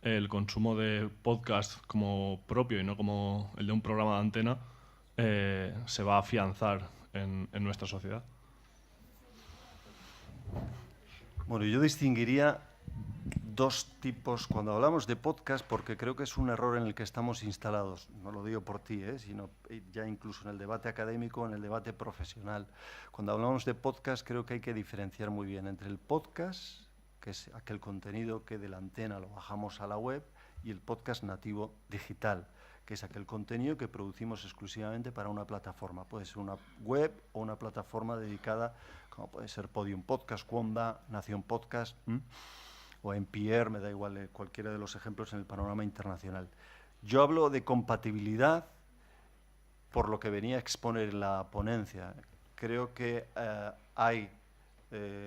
el consumo de podcast como propio y no como el de un programa de antena se va a afianzar en nuestra sociedad. Bueno, yo distinguiría dos tipos cuando hablamos de podcast, porque creo que es un error en el que estamos instalados. No lo digo por ti, sino ya incluso en el debate académico, en el debate profesional. Cuando hablamos de podcast, creo que hay que diferenciar muy bien entre el podcast, que es aquel contenido que de la antena lo bajamos a la web, y el podcast nativo digital, que es aquel contenido que producimos exclusivamente para una plataforma. Puede ser una web o una plataforma dedicada, como puede ser Podium Podcast, Wanda, Nación Podcast, o NPR, me da igual cualquiera de los ejemplos en el panorama internacional. Yo hablo de compatibilidad por lo que venía a exponer en la ponencia. Creo que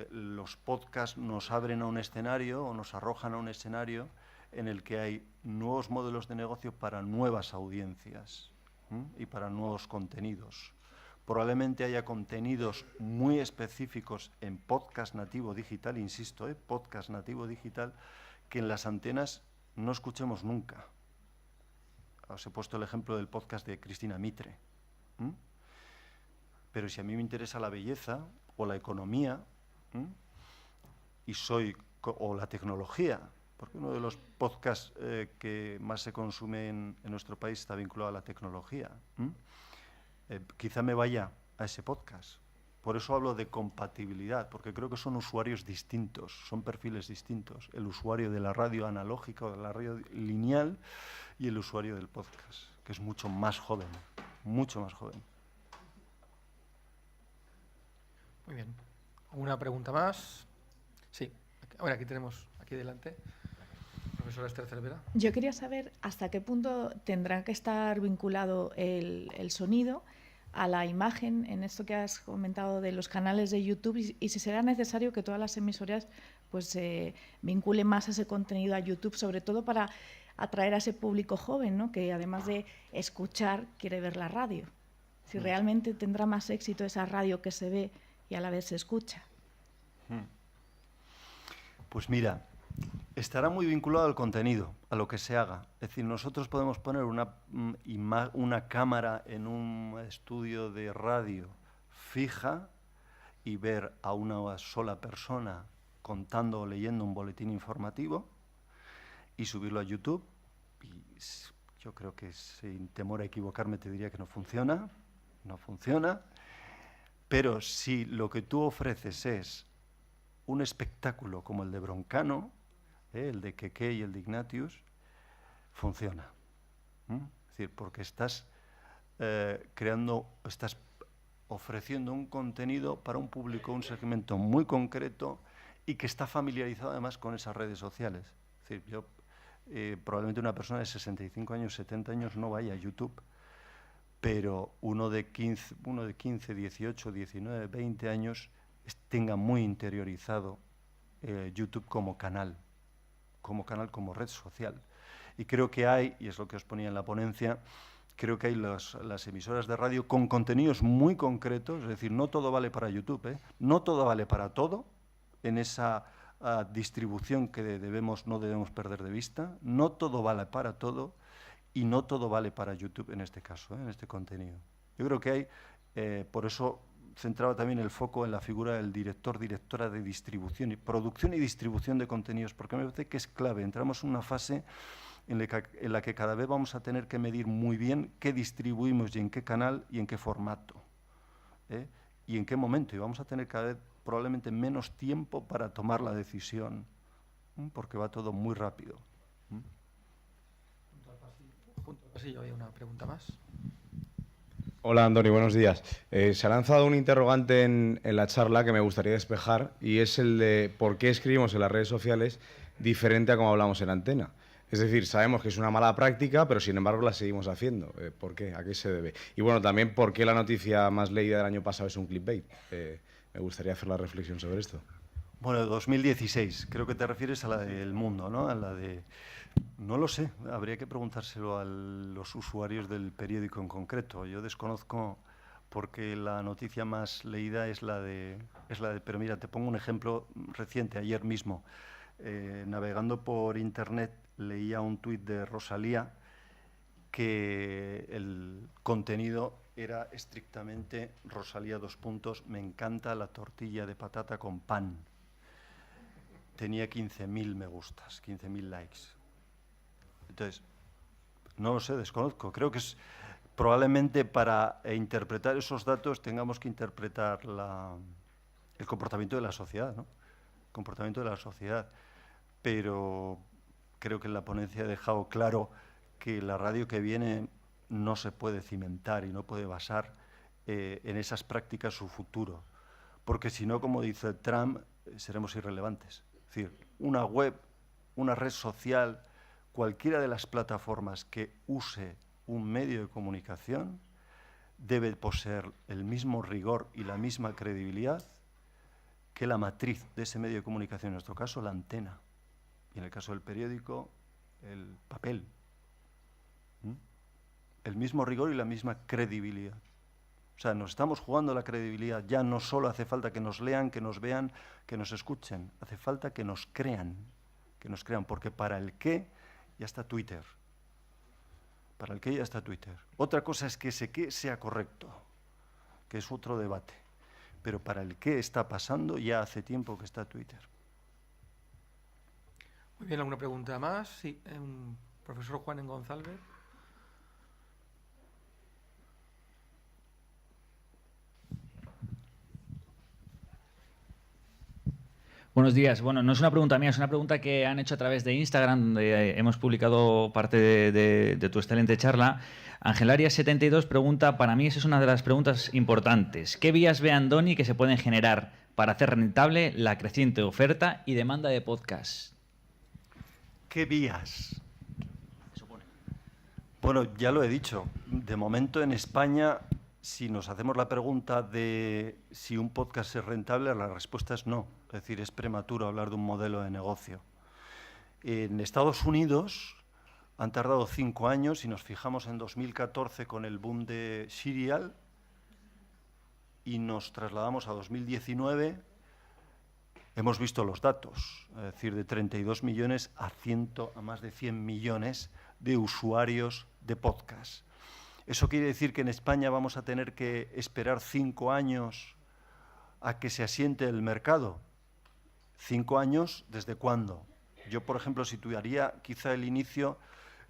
los podcasts nos abren a un escenario o nos arrojan a un escenario en el que hay nuevos modelos de negocio para nuevas audiencias y para nuevos contenidos. Probablemente haya contenidos muy específicos en podcast nativo digital, insisto, podcast nativo digital, que en las antenas no escuchemos nunca. Os he puesto el ejemplo del podcast de Cristina Mitre. Pero si a mí me interesa la belleza o la economía o la tecnología, porque uno de los podcasts que más se consume en nuestro país está vinculado a la tecnología, quizá me vaya a ese podcast. Por eso hablo de compatibilidad, porque creo que son usuarios distintos, son perfiles distintos. El usuario de la radio analógica o de la radio lineal y el usuario del podcast, que es mucho más joven, mucho más joven. Muy bien. ¿Alguna pregunta más? Sí. Ahora aquí tenemos, aquí delante. Profesora Esther Cervera. Yo quería saber hasta qué punto tendrá que estar vinculado el sonido a la imagen en esto que has comentado de los canales de YouTube y si será necesario que todas las emisoras pues vinculen más ese contenido a YouTube, sobre todo para atraer a ese público joven, ¿no? Que además de escuchar quiere ver la radio. Si realmente tendrá más éxito esa radio que se ve y a la vez se escucha. Pues mira, estará muy vinculado al contenido, a lo que se haga. Es decir, nosotros podemos poner una cámara en un estudio de radio fija y ver a una sola persona contando o leyendo un boletín informativo y subirlo a YouTube. Y yo creo que, sin temor a equivocarme, te diría que no funciona. Pero si lo que tú ofreces es un espectáculo como el de Broncano, el de Keke y el de Ignatius, funciona. Es decir, porque estás estás ofreciendo un contenido para un público, un segmento muy concreto y que está familiarizado además con esas redes sociales. Es decir, probablemente una persona de 65 años, 70 años no vaya a YouTube, pero uno de 15, 18, 19, 20 años tenga muy interiorizado YouTube como canal, como red social. Y creo que hay, y es lo que os ponía en la ponencia, creo que hay las emisoras de radio con contenidos muy concretos, es decir, no todo vale para YouTube, no todo vale para todo, en esa distribución que no debemos perder de vista, no todo vale para todo y no todo vale para YouTube en este caso, en este contenido. Yo creo que hay, por eso centraba también el foco en la figura del director, directora de distribución, y producción y distribución de contenidos, porque me parece que es clave. Entramos en una fase en la que cada vez vamos a tener que medir muy bien qué distribuimos y en qué canal y en qué formato, y en qué momento, y vamos a tener cada vez probablemente menos tiempo para tomar la decisión, porque va todo muy rápido. Junto al pasillo hay una pregunta más. Hola, Andoni, buenos días. Se ha lanzado un interrogante en la charla que me gustaría despejar, y es el de por qué escribimos en las redes sociales diferente a como hablamos en antena. Es decir, sabemos que es una mala práctica, pero sin embargo la seguimos haciendo. ¿Por qué? ¿A qué se debe? Y bueno, también por qué la noticia más leída del año pasado es un clickbait. Me gustaría hacer la reflexión sobre esto. Bueno, 2016, creo que te refieres a la del Mundo, ¿no? A la de... No lo sé, habría que preguntárselo a los usuarios del periódico en concreto. Yo desconozco porque la noticia más leída es la de... Pero mira, te pongo un ejemplo reciente, ayer mismo. Navegando por internet leía un tuit de Rosalía que el contenido era estrictamente Rosalía : me encanta la tortilla de patata con pan. Tenía 15.000 me gustas, 15.000 likes. Entonces, no lo sé, desconozco. Creo que probablemente para interpretar esos datos tengamos que interpretar el comportamiento de la sociedad, ¿no? El comportamiento de la sociedad. Pero creo que en la ponencia he dejado claro que la radio que viene no se puede cimentar y no puede basar en esas prácticas su futuro. Porque si no, como dice Trump, seremos irrelevantes. Es decir, una web, una red social, cualquiera de las plataformas que use un medio de comunicación debe poseer el mismo rigor y la misma credibilidad que la matriz de ese medio de comunicación, en nuestro caso la antena, y en el caso del periódico el papel. El mismo rigor y la misma credibilidad. O sea, nos estamos jugando la credibilidad. Ya no solo hace falta que nos lean, que nos vean, que nos escuchen. Hace falta que nos crean, porque para el qué ya está Twitter. Para el qué ya está Twitter. Otra cosa es que ese qué sea correcto, que es otro debate. Pero para el qué está pasando ya hace tiempo que está Twitter. Muy bien, ¿alguna pregunta más? Sí, profesor Juan González. Buenos días. Bueno, no es una pregunta mía, es una pregunta que han hecho a través de Instagram, donde hemos publicado parte de tu excelente charla. Angelaria72 pregunta, para mí esa es una de las preguntas importantes. ¿Qué vías ve Andoni que se pueden generar para hacer rentable la creciente oferta y demanda de podcast? ¿Qué vías? Bueno, ya lo he dicho. De momento en España, si nos hacemos la pregunta de si un podcast es rentable, la respuesta es no. Es decir, es prematuro hablar de un modelo de negocio. En Estados Unidos han tardado 5 años. Si nos fijamos en 2014 con el boom de Serial y nos trasladamos a 2019, hemos visto los datos. Es decir, de 32 millones a más de 100 millones de usuarios de podcast. ¿Eso quiere decir que en España vamos a tener que esperar 5 años a que se asiente el mercado? ¿5 años desde cuándo? Yo, por ejemplo, situaría quizá el inicio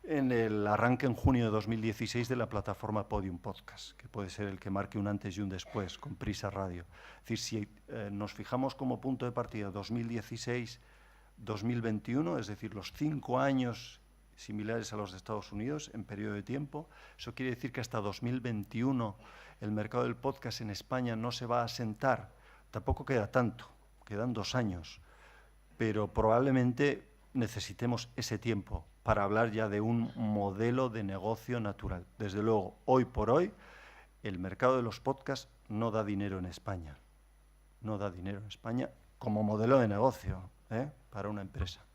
en el arranque en junio de 2016 de la plataforma Podium Podcast, que puede ser el que marque un antes y un después con Prisa Radio. Es decir, si nos fijamos como punto de partida 2016-2021, es decir, los 5 años similares a los de Estados Unidos en periodo de tiempo, eso quiere decir que hasta 2021 el mercado del podcast en España no se va a asentar. Tampoco queda tanto, quedan 2 años, pero probablemente necesitemos ese tiempo para hablar ya de un modelo de negocio natural. Desde luego, hoy por hoy, el mercado de los podcasts no da dinero en España. No da dinero en España como modelo de negocio para una empresa.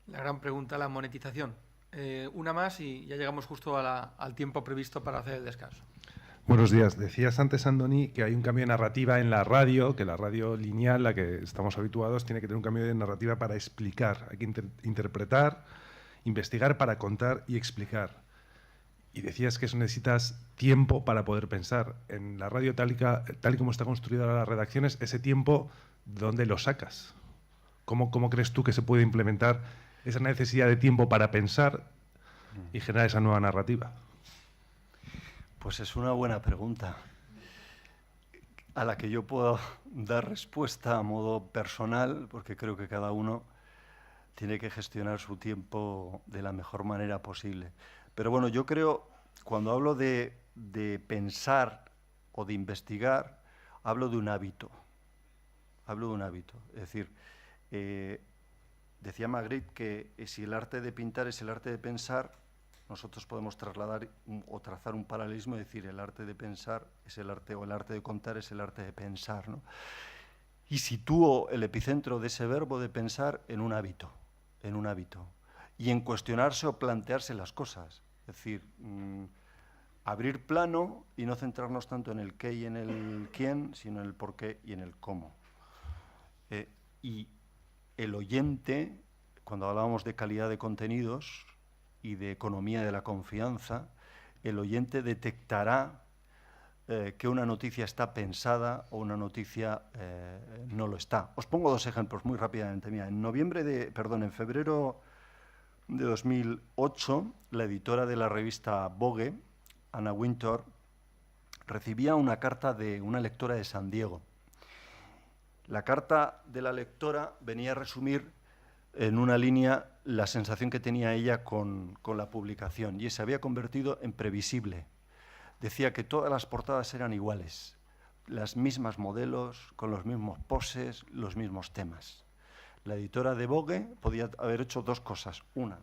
La gran pregunta, la monetización. Una más y ya llegamos justo al tiempo previsto para hacer el descanso. Buenos días. Decías antes, Andoni, que hay un cambio de narrativa en la radio, que la radio lineal, la que estamos habituados, tiene que tener un cambio de narrativa para explicar. Hay que interpretar, investigar para contar y explicar. Y decías que eso necesitas tiempo para poder pensar. En la radio tal y como está construida las redacciones, ese tiempo, ¿dónde lo sacas? ¿Cómo crees tú que se puede implementar esa necesidad de tiempo para pensar y generar esa nueva narrativa? Pues es una buena pregunta, a la que yo puedo dar respuesta a modo personal, porque creo que cada uno tiene que gestionar su tiempo de la mejor manera posible. Pero bueno, yo creo, cuando hablo de pensar o de investigar, hablo de un hábito. Hablo de un hábito. Es decir, decía Magritte que si el arte de pintar es el arte de pensar, nosotros podemos trasladar o trazar un paralelismo y decir el arte de pensar es el arte, o el arte de contar es el arte de pensar, ¿no? Y sitúo el epicentro de ese verbo de pensar en un hábito, y en cuestionarse o plantearse las cosas. Es decir, abrir plano y no centrarnos tanto en el qué y en el quién, sino en el por qué y en el cómo. Y el oyente, cuando hablábamos de calidad de contenidos y de economía de la confianza, el oyente detectará que una noticia está pensada o una noticia no lo está. Os pongo 2 ejemplos muy rápidamente. Mira, en febrero de 2008, la editora de la revista Vogue, Anna Wintour, recibía una carta de una lectora de San Diego. La carta de la lectora venía a resumir en una línea la sensación que tenía ella con la publicación, y se había convertido en previsible. Decía que todas las portadas eran iguales, las mismas modelos, con los mismos poses, los mismos temas. La editora de Vogue podía haber hecho 2 cosas. 1,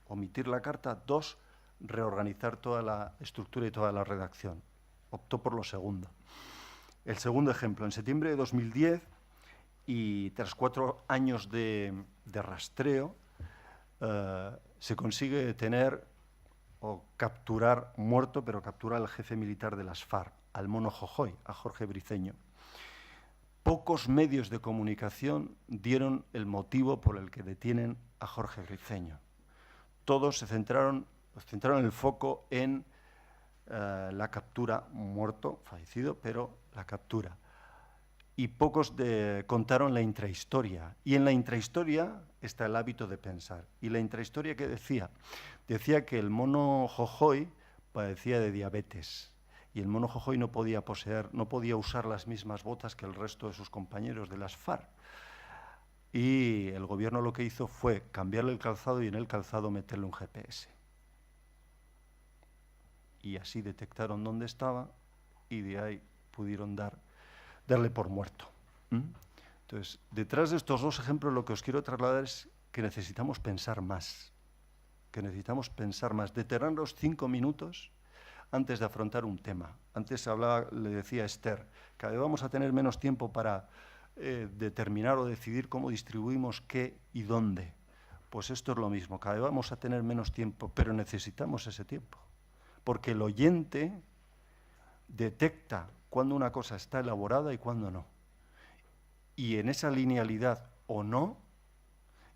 omitir la carta. 2, reorganizar toda la estructura y toda la redacción. Optó por lo segundo. El segundo ejemplo, en septiembre de 2010, y tras 4 años de rastreo, se consigue detener o capturar, muerto, pero capturar al jefe militar de las FARC, al Mono Jojoy, a Jorge Briceño. Pocos medios de comunicación dieron el motivo por el que detienen a Jorge Briceño. Todos centraron el foco en la captura, muerto, fallecido, pero la captura. Y pocos contaron la intrahistoria. Y en la intrahistoria está el hábito de pensar. ¿Y la intrahistoria qué decía? Decía que el Mono Jojoy padecía de diabetes. Y el Mono Jojoy no podía usar las mismas botas que el resto de sus compañeros de las FARC. Y el gobierno lo que hizo fue cambiarle el calzado y en el calzado meterle un GPS. Y así detectaron dónde estaba y de ahí pudieron darle por muerto. Entonces, detrás de estos 2 ejemplos lo que os quiero trasladar es que necesitamos pensar más, detenernos 5 minutos antes de afrontar un tema. Antes le decía Esther, cada vez vamos a tener menos tiempo para determinar o decidir cómo distribuimos qué y dónde. Pues esto es lo mismo, cada vez vamos a tener menos tiempo, pero necesitamos ese tiempo, porque el oyente detecta cuando una cosa está elaborada y cuando no. Y en esa linealidad o no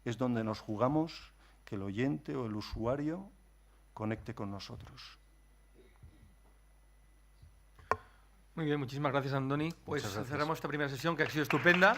es donde nos jugamos que el oyente o el usuario conecte con nosotros. Muy bien, muchísimas gracias, Andoni. Pues Muchas gracias. cerramos esta primera sesión que ha sido estupenda.